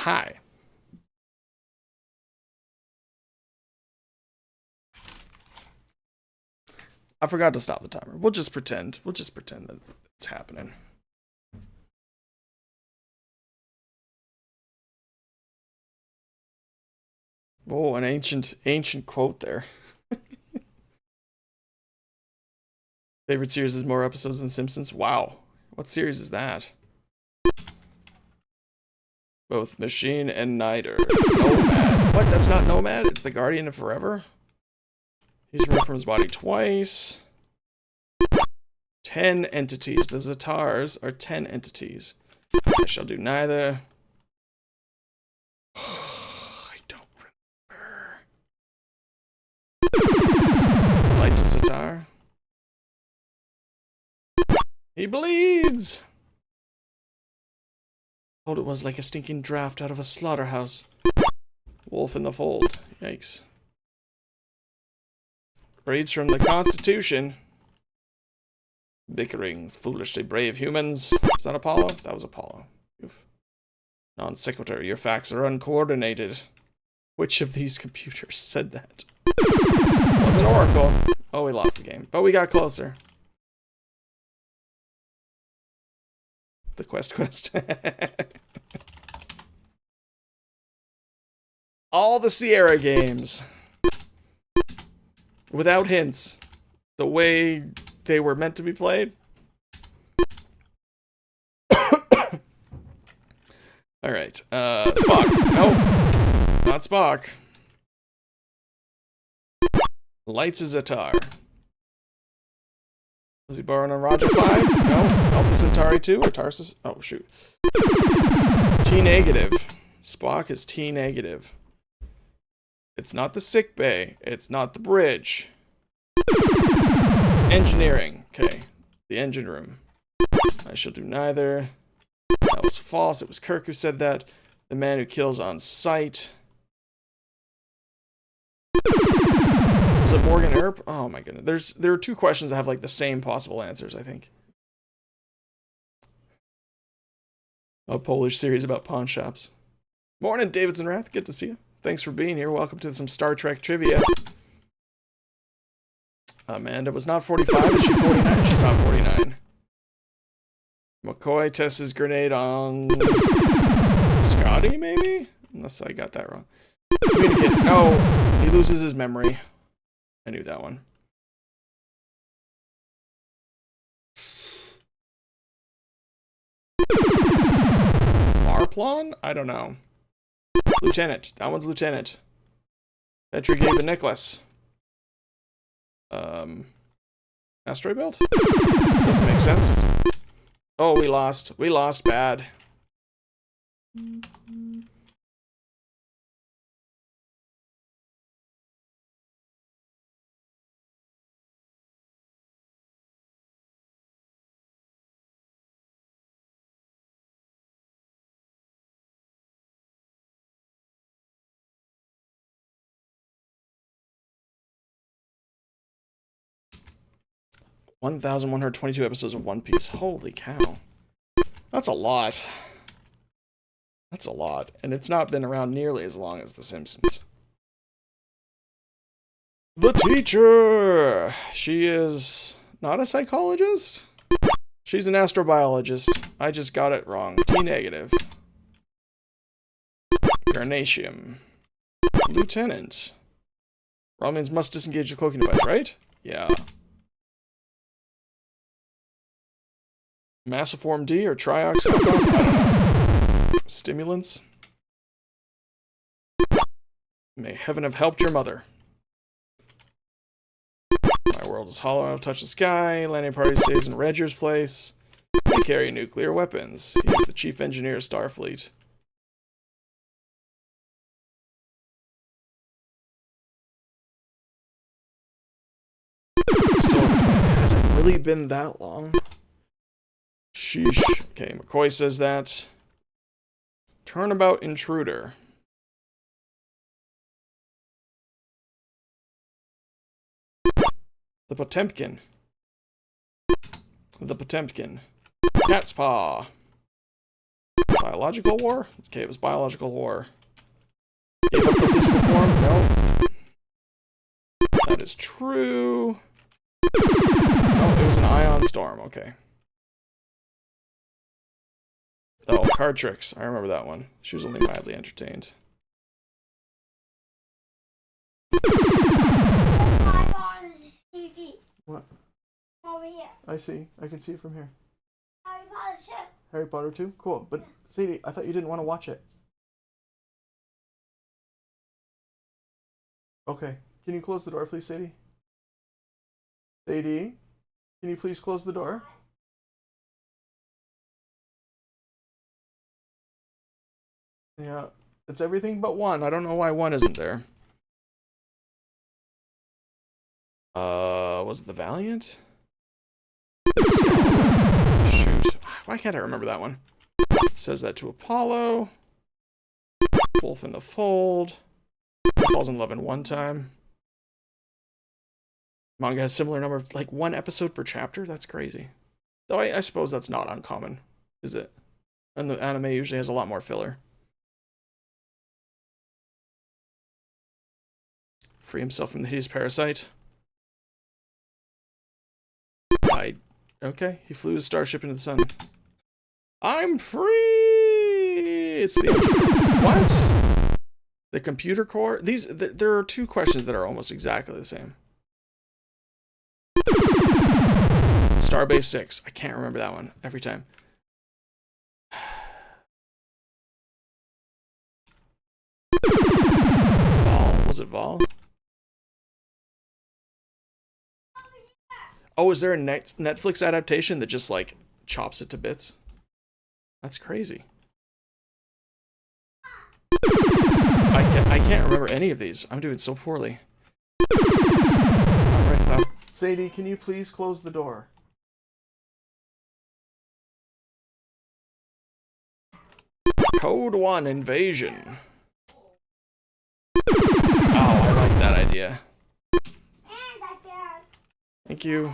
Hi. I forgot to stop the timer. We'll just pretend. We'll just pretend that it's happening. Oh, an ancient quote there. Favorite series is more episodes than Simpsons? Wow. What series is that? Both Machine and Niter. Nomad. What? That's not Nomad? It's the Guardian of Forever? He's removed from his body twice. 10 entities. The Zatars are 10 entities. I shall do neither. I don't remember. Lights a Zatar. He bleeds! Thought it was like a stinking draft out of a slaughterhouse. Wolf in the fold. Yikes. Breeds from the Constitution. Bickerings, foolishly brave humans. Is that Apollo? That was Apollo. Oof. Non sequitur, your facts are uncoordinated. Which of these computers said that? Was an Oracle. Oh, we lost the game, but we got closer. The quest. All the Sierra games. Without hints. The way they were meant to be played. Alright, Spock. Nope. Not Spock. Lights a Zatar. Was he born on Roger 5? No. Alpha Centauri 2 or Tarsus? Oh, shoot. T negative. Spock is T negative. It's not the sick bay. It's not the bridge. Engineering. Okay. The engine room. I shall do neither. That was false. It was Kirk who said that. The man who kills on sight. Was it Morgan Earp? Oh my goodness. There are two questions that have like the same possible answers, I think. A Polish series about pawn shops. Morning, Davidson Rath. Good to see you. Thanks for being here. Welcome to some Star Trek trivia. Amanda was not 45. Is she 49? She's not 49. McCoy tests his grenade on Scotty, maybe? Unless I got that wrong. No, he loses his memory. I knew that one. Marplon? I don't know. Lieutenant. That one's Lieutenant. Petri gave a necklace. Asteroid belt? Doesn't make sense. Oh, we lost. We lost bad. (1,122) episodes of One Piece. Holy cow. That's a lot. That's a lot. And it's not been around nearly as long as The Simpsons. The teacher! She is not a psychologist? She's an astrobiologist. I just got it wrong. T negative. Carnatium. Lieutenant. Romans must disengage the cloaking device, right? Yeah. Massiform D or Triox compound? I don't know. Stimulants? May heaven have helped your mother. My world is hollow. I've touched the sky. Landing party stays in Regier's place. They carry nuclear weapons. He is the chief engineer of Starfleet. Still over 20. It hasn't really been that long. Sheesh. Okay, McCoy says that. Turnabout intruder. The Potemkin. The Potemkin. Cat's paw. Biological war? Okay, it was biological war. Gave up the physical form? Nope. That is true. Oh, it was an ion storm. Okay. Oh, card tricks. I remember that one. She was only mildly entertained. TV. What? Over here. I see. I can see it from here. Harry Potter ship. Harry Potter 2? Cool. But, Sadie, I thought you didn't want to watch it. Okay. Can you close the door, please, Sadie? Sadie? Can you please close the door? Yeah. It's everything but one. I don't know why one isn't there. Was it the Valiant? Shoot. Why can't I remember that one? Says that to Apollo. Wolf in the Fold. Falls in love in one time. Manga has similar number of, like, one episode per chapter? That's crazy. Though I suppose that's not uncommon, is it? And the anime usually has a lot more filler. Free himself from the hideous parasite. Okay, he flew his starship into the sun. I'm free! It's the what? The computer core? There are two questions that are almost exactly the same. Starbase 6. I can't remember that one every time. Vol? Was it Vol? Oh, is there a Netflix adaptation that just, like, chops it to bits? That's crazy. I can't remember any of these. I'm doing so poorly. Alright, Cloud. Sadie, can you please close the door? Code 1 Invasion. Oh, I like that idea. Thank you.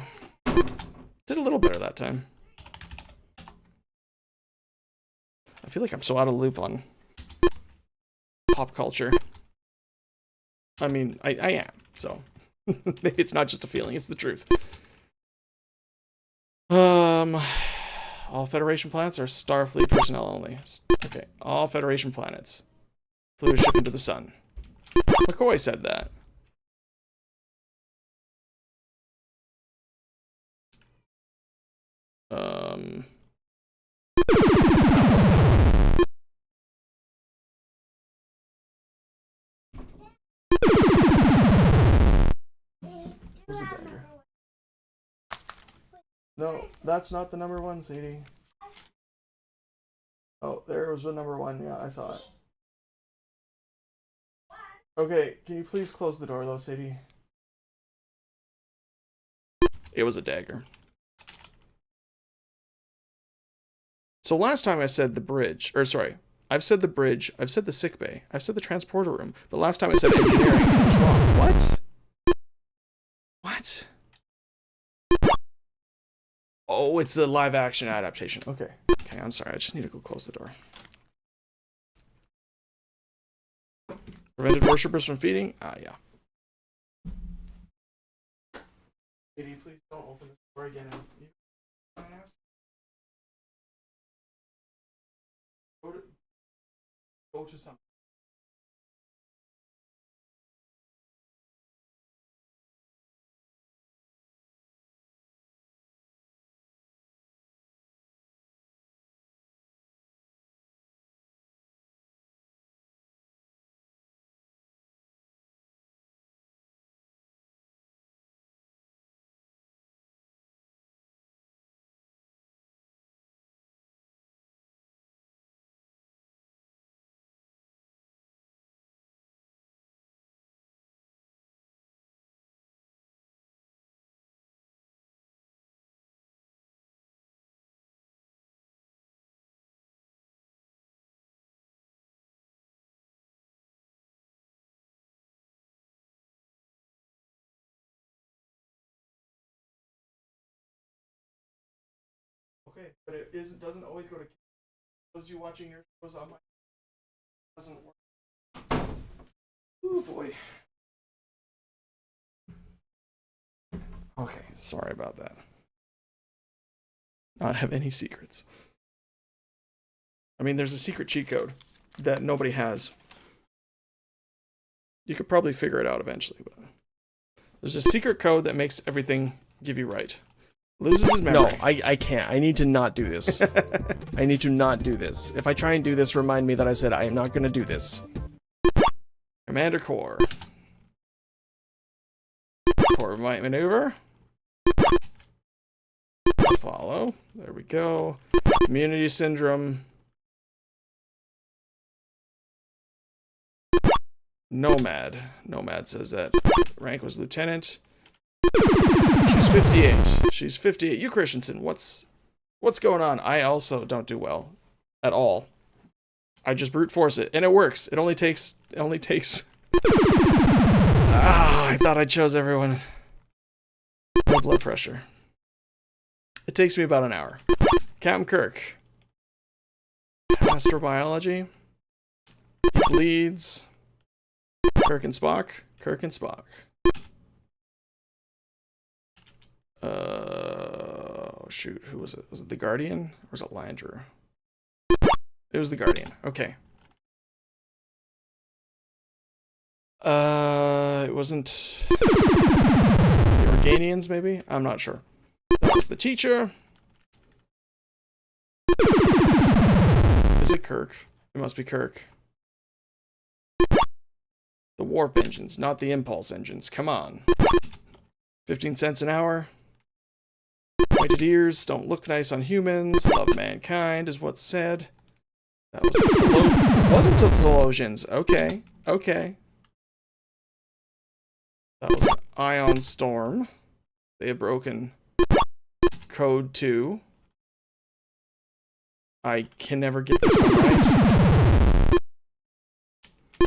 Did a little better that time. I feel like I'm so out of the loop on pop culture. I mean, I am, so. Maybe it's not just a feeling, it's the truth. All Federation planets are Starfleet personnel only. Okay, all Federation planets. Flew a ship into the sun. McCoy said that. What's that one? Where's the dagger? No, that's not the number one, Sadie. Oh, there was the number one. Yeah, I saw it. Okay, can you please close the door, though, Sadie? It was a dagger. So last time I said the bridge, or sorry, I've said the bridge, I've said the sick bay, I've said the transporter room, but last time I said engineering and I was wrong. What? What? Oh, it's the live action adaptation. Okay. Okay, I'm sorry. I just need to go close the door. Prevented worshippers from feeding? Ah, yeah. Katie, please don't open this door again. Go to something. Okay, but it doesn't always go to Shows you watching your shows on my doesn't work. Oh boy. Okay, sorry about that. Not have any secrets. I mean, there's a secret cheat code that nobody has. You could probably figure it out eventually, but there's a secret code that makes everything give you right. Loses his memory. No, I can't. I need to not do this. I need to not do this. If I try and do this, remind me that I said I am not going to do this. Commander Core. Core might maneuver. Apollo. There we go. Immunity syndrome. Nomad. Nomad says that rank was lieutenant. She's 58. She's 58. You, Christensen, what's going on? I also don't do well at all. I just brute force it, and it works. It only takes. I thought I chose everyone. Low blood pressure. It takes me about an hour. Captain Kirk. Astrobiology. Bleeds. Kirk and Spock. Kirk and Spock. Oh shoot, who was it? Was it the Guardian? Or was it Landru? It was the Guardian. Okay. It wasn't the Organians, maybe? I'm not sure. That was the teacher. Is it Kirk? It must be Kirk. The warp engines, not the impulse engines. Come on. 15 cents an hour. Pointed ears don't look nice on humans. Love mankind is what's said. That was the wasn't the Telosians. Okay. Okay. That was an ion storm. They have broken code 2. I can never get this one right.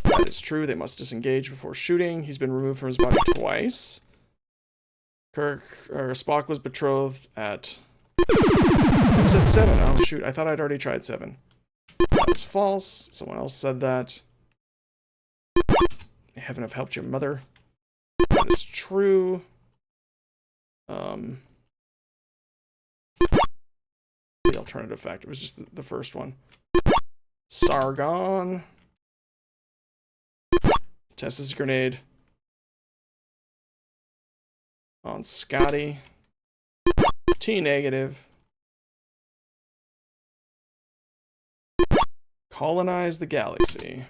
That is true. They must disengage before shooting. He's been removed from his body twice. Spock was betrothed at... It was at 7. Oh, shoot. I thought I'd already tried 7. That was false. Someone else said that. May heaven have helped your mother. That is true. The alternative factor was just the first one. Sargon. Tests grenade. On Scotty. T negative. Colonize the galaxy.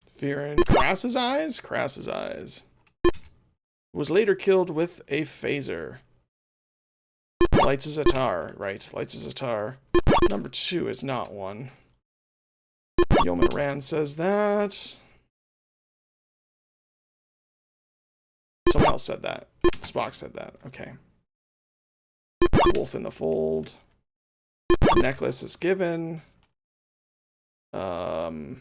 Fear in Crass's eyes? Crass's eyes. Was later killed with a phaser. Lights as a tar. Right, lights as a tar. Number 2 is not one. Yeoman Rand says that. Someone else said that. Spock said that. Okay. Wolf in the fold. Necklace is given. Okay,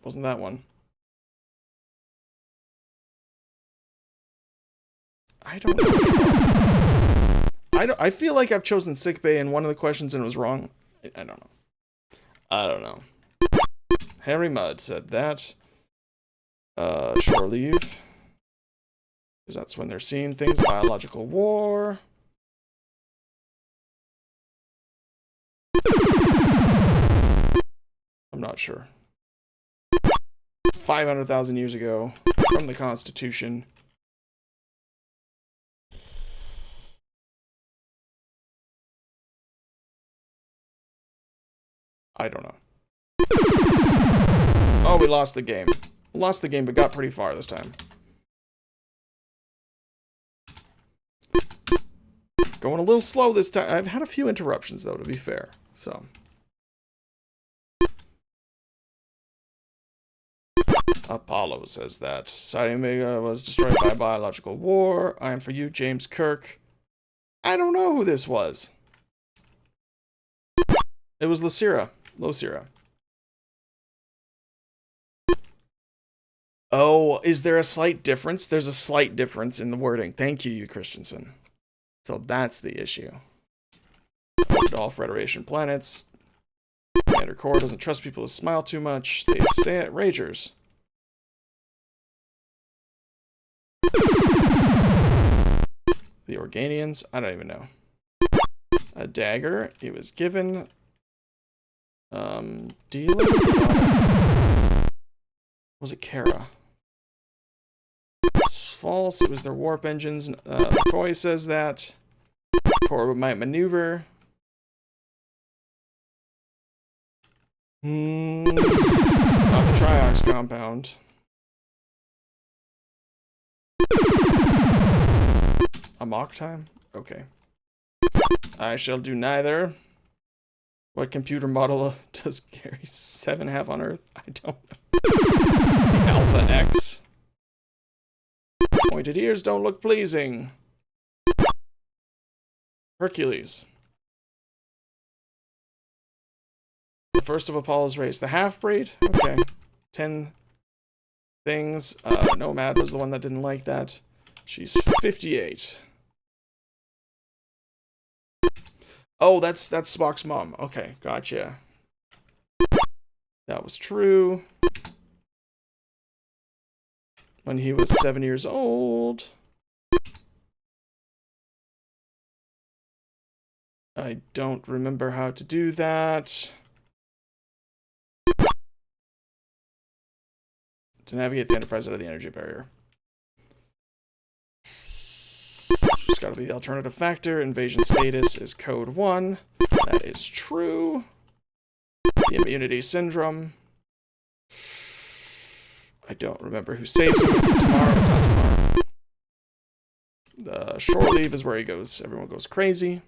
wasn't that one. I don't know. I feel like I've chosen sickbay in one of the questions and it was wrong. I don't know. I don't know. Harry Mudd said that. Shore leave. Because that's when they're seeing things. Biological war. I'm not sure. 500,000 years ago. From the Constitution. I don't know. Oh, we lost the game. Lost the game, but got pretty far this time. Going a little slow this time. I've had a few interruptions, though, to be fair. So. Apollo says that. Society Omega was destroyed by biological war. I am for you, James Kirk. I don't know who this was. It was Locira. Oh, is there a slight difference? There's a slight difference in the wording. Thank you, Christensen. So that's the issue. All Federation planets. Commander Corps doesn't trust people who smile too much. They say it. Ragers. The Organians. I don't even know. A dagger. He was given. Dealer. Was it Kara? It's false. It was their warp engines. McCoy says that. Corps might maneuver. Not the Triox compound. A mock time? Okay. I shall do neither. What computer model does carry 7 have on Earth? I don't know. The Alpha X. Pointed ears don't look pleasing. Hercules. The first of Apollo's race. The half-breed? Okay. 10 things. Nomad was the one that didn't like that. She's 58. Oh, that's Spock's mom. Okay, gotcha. That was true. When he was 7 years old. I don't remember how to do that. To navigate the Enterprise out of the energy barrier. Just gotta be the alternative factor. Invasion status is code 1. That is true. The immunity syndrome. I don't remember who saves him. Is it tomorrow? It's not tomorrow. The shore leave is where he goes. Everyone goes crazy.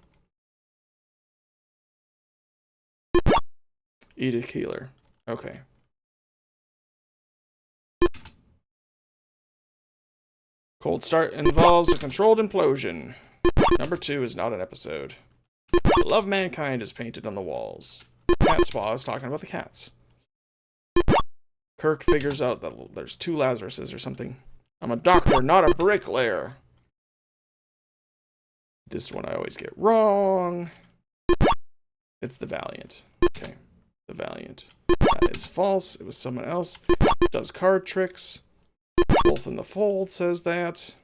Edith Keeler. Okay. Cold start involves a controlled implosion. Number 2 is not an episode. Love Mankind is painted on the walls. Cat Spa is talking about the cats. Kirk figures out that there's 2 Lazaruses or something. I'm a doctor, not a bricklayer. This one I always get wrong. It's the Valiant. Okay, the Valiant. That is false. It was someone else. Does card tricks. Wolf in the Fold says that.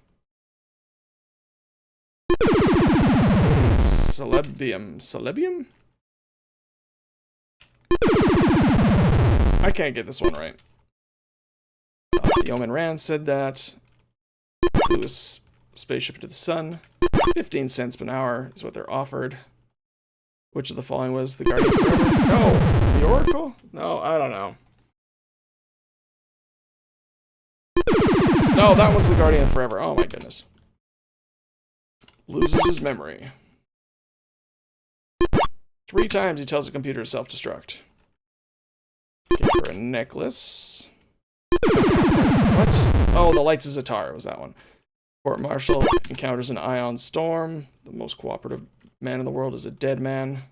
Celebium. Celebium? I can't get this one right. Yeoman Rand said that. Flew a spaceship into the sun. 15 cents per hour is what they're offered. Which of the following was the Guardian Forever? No! The Oracle? No, I don't know. No, that one's the Guardian Forever. Oh my goodness. Loses his memory. 3 times he tells the computer to self-destruct. Give her a necklace. What? Oh, the Lights of Zatar was that one. Court Marshal encounters an ion storm. The most cooperative man in the world is a dead man.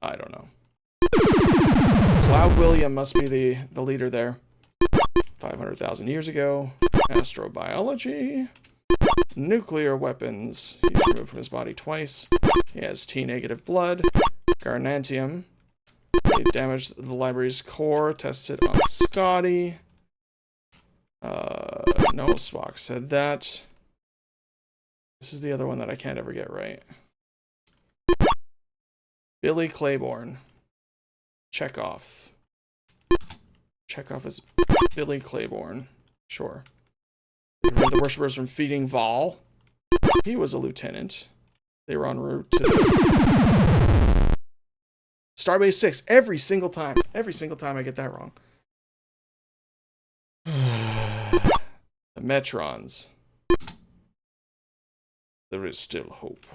I don't know. Cloud William must be the leader there. 500,000 years ago. Astrobiology. Nuclear weapons. He's removed from his body twice. He has T-negative blood. Garnantium. They damaged the library's core. Tests it on Scotty. No, Spock said that. This is the other one that I can't ever get right. Billy Claiborne. Chekhov. Chekhov is Billy Claiborne. Sure. Remember the worshippers from Feeding Vol? He was a lieutenant. They were en route to Starbase 6. Every single time. Every single time I get that wrong. The Metrons. There is still hope.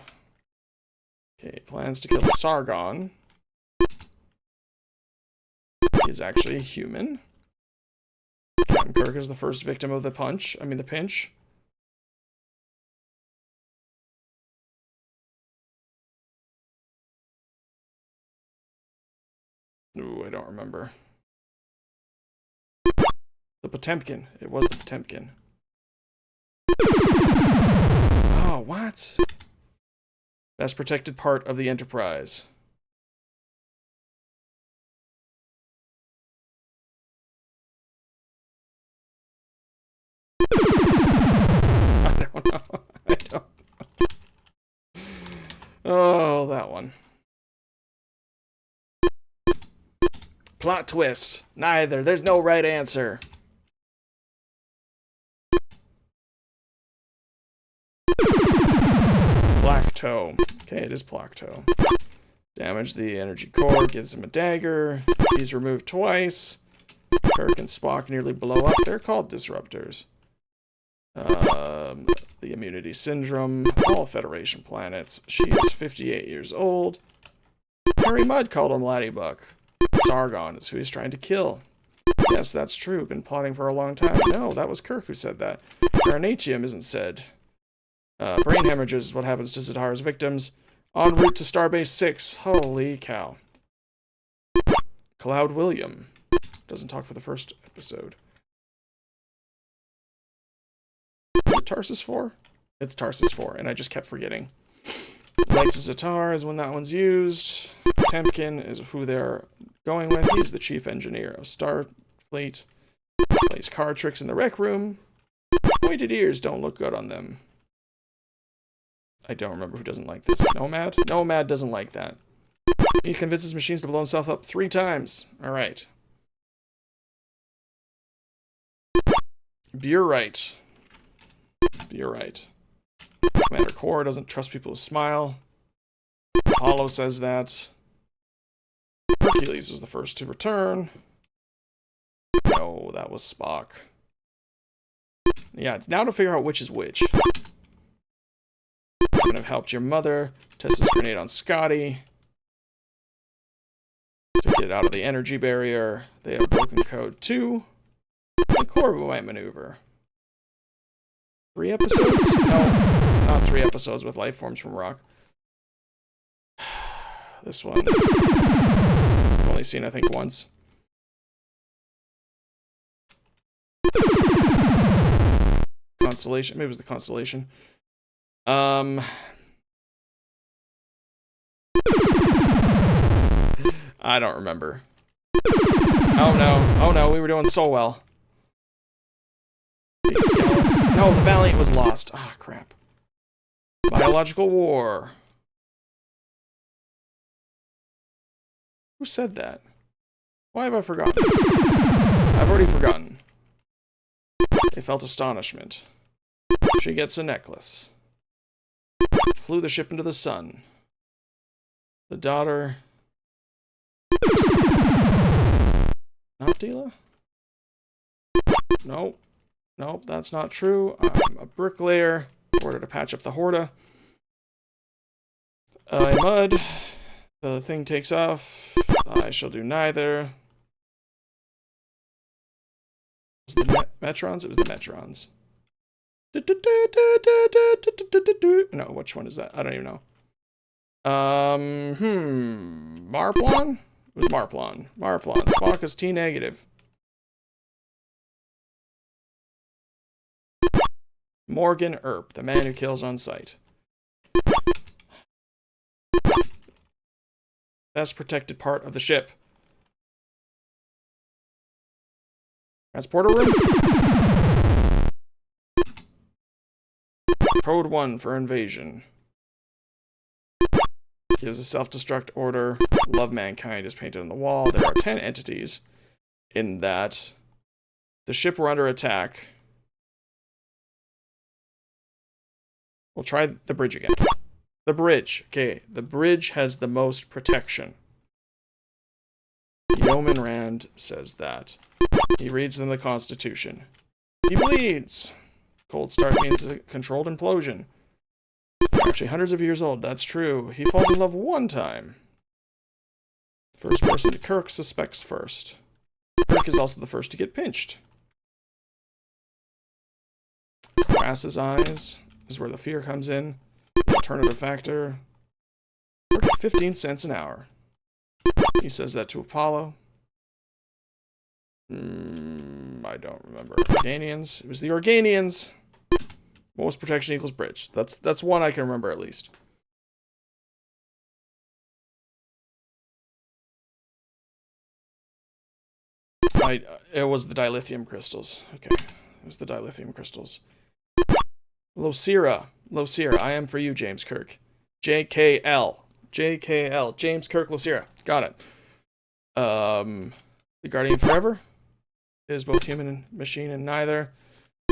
Okay, plans to kill Sargon. He is actually a human. Captain Kirk is the first victim of the pinch. Ooh, I don't remember. The Potemkin. It was the Potemkin. Oh, what? Best protected part of the Enterprise. I don't know. I don't know. Oh, that one. Plot twist. Neither. There's no right answer. Placto. Okay, it is Placto. Damage the energy core, gives him a dagger. He's removed twice. Kirk and Spock nearly blow up. They're called disruptors. The immunity syndrome. All Federation planets. She is 58 years old. Harry Mudd called him Laddybuck. Sargon is who he's trying to kill. Yes, that's true. Been plotting for a long time. No, that was Kirk who said that. Paranatium isn't said. Brain hemorrhages is what happens to Zatar's victims. En route to Starbase 6. Holy cow. Cloud William. Doesn't talk for the first episode. Is it Tarsus 4? It's Tarsus 4, and I just kept forgetting. Lights of Zatar is when that one's used. Potemkin is who they're going with. He's the chief engineer of Starfleet. Plays card tricks in the rec room. Pointed ears don't look good on them. I don't remember who doesn't like this. Nomad? Nomad doesn't like that. He convinces machines to blow himself up 3 times. Alright. You're right. You're right. Commander Core doesn't trust people who smile. Apollo says that. Hercules was the first to return. No, that was Spock. Yeah, now to figure out which is which. Couldn't have helped your mother. Test this grenade on Scotty. To get out of the energy barrier. They have broken code 2. The core might maneuver. 3 episodes? No, not 3 episodes with life forms from rock. This one, I've only seen, I think, once. Constellation, maybe it was the Constellation. I don't remember. Oh no, we were doing so well. No, the Valiant was lost. Ah, oh, crap. Biological war. Who said that? Why have I forgotten? I've already forgotten. They felt astonishment. She gets a necklace. Flew the ship into the sun. The daughter... Not Dila? Nope. Nope, that's not true. I'm a bricklayer. Order to patch up the Horta. Mud. The thing takes off. I shall do neither. Was it the Metrons? It was the Metrons. No, which one is that? I don't even know. Marplon? It was Marplon. Marplon. Spock is T-negative. Morgan Earp, the man who kills on sight. Best protected part of the ship. Transporter room? Code 1 for invasion. Gives a self-destruct order. Love mankind is painted on the wall. There are 10 entities in that. The ship were under attack. We'll try the bridge again. The bridge. Okay, the bridge has the most protection. Yeoman Rand says that. He reads them the Constitution. He bleeds. Cold start means a controlled implosion. Actually, hundreds of years old. That's true. He falls in love 1 time. First person to Kirk suspects first. Kirk is also the first to get pinched. Glass's eyes is where the fear comes in. The alternative factor. Work at 15 cents an hour. He says that to Apollo. I don't remember. Organians. It was the Organians. Most protection equals bridge. That's one I can remember at least. It was the dilithium crystals. Okay. It was the dilithium crystals. Losira. I am for you, James Kirk. JKL. James Kirk Losira. Got it. The Guardian Forever is both human and machine and neither.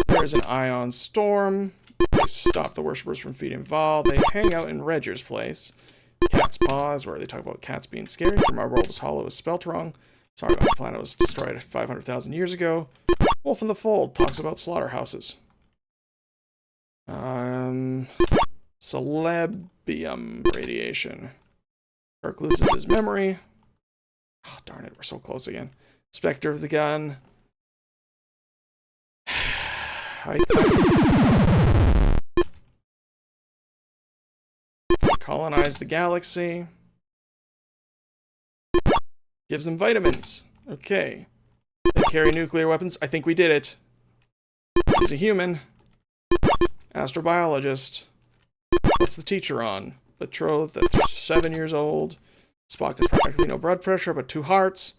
There is an ion storm. They stop the worshippers from feeding Val. They hang out in Redger's place. Cat's Paws, where they talk about cats being scary. From Our World is Hollow is spelt wrong. Sargon's planet was destroyed 500,000 years ago. Wolf in the Fold talks about slaughterhouses. Celebium radiation. Kirk loses his memory. Oh, darn it, we're so close again. Spectre of the Gun. Colonize the galaxy. Gives them vitamins. Okay. They carry nuclear weapons. I think we did it. He's a human. Astrobiologist. What's the teacher on? Betrothed at 7 years old. Spock has practically no blood pressure, but 2 hearts.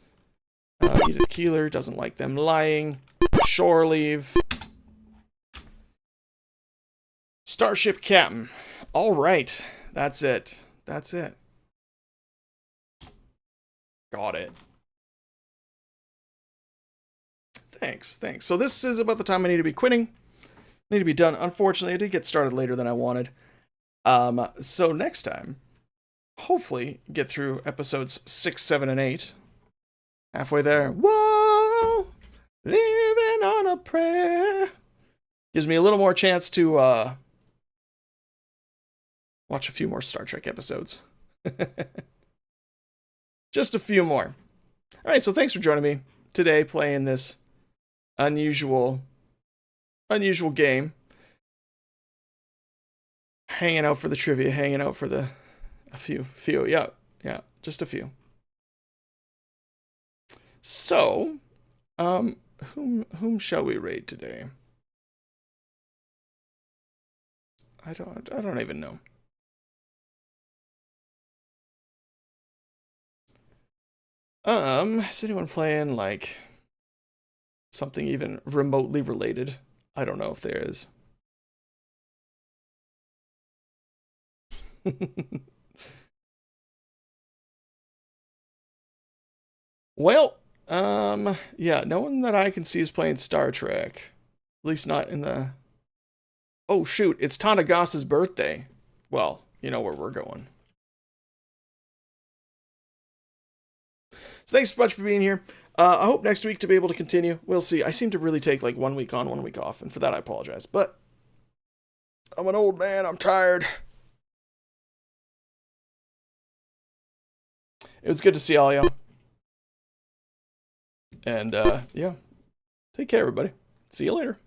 Edith Keeler doesn't like them lying. Shore leave. Starship Captain. All right. That's it. Got it. Thanks. So this is about the time I need to be quitting. I need to be done. Unfortunately, I did get started later than I wanted. So next time, hopefully get through episodes 6, 7, and 8. Halfway there. Whoa! Living on a prayer. Gives me a little more chance to watch a few more Star Trek episodes. Just a few more. Alright, so thanks for joining me today playing this unusual game. Hanging out for the trivia, hanging out for a few, yeah, just a few. So, whom shall we raid today? I don't even know. Is anyone playing, like, something even remotely related? I don't know if there is. Well, yeah, no one that I can see is playing Star Trek. At least not in the... Oh, shoot, it's Tanagasa's birthday. Well, you know where we're going. So thanks so much for being here. I hope next week to be able to continue. We'll see. I seem to really take like 1 week on, 1 week off, and for that I apologize. But I'm an old man. I'm tired. It was good to see all y'all. And, yeah. Take care, everybody. See you later.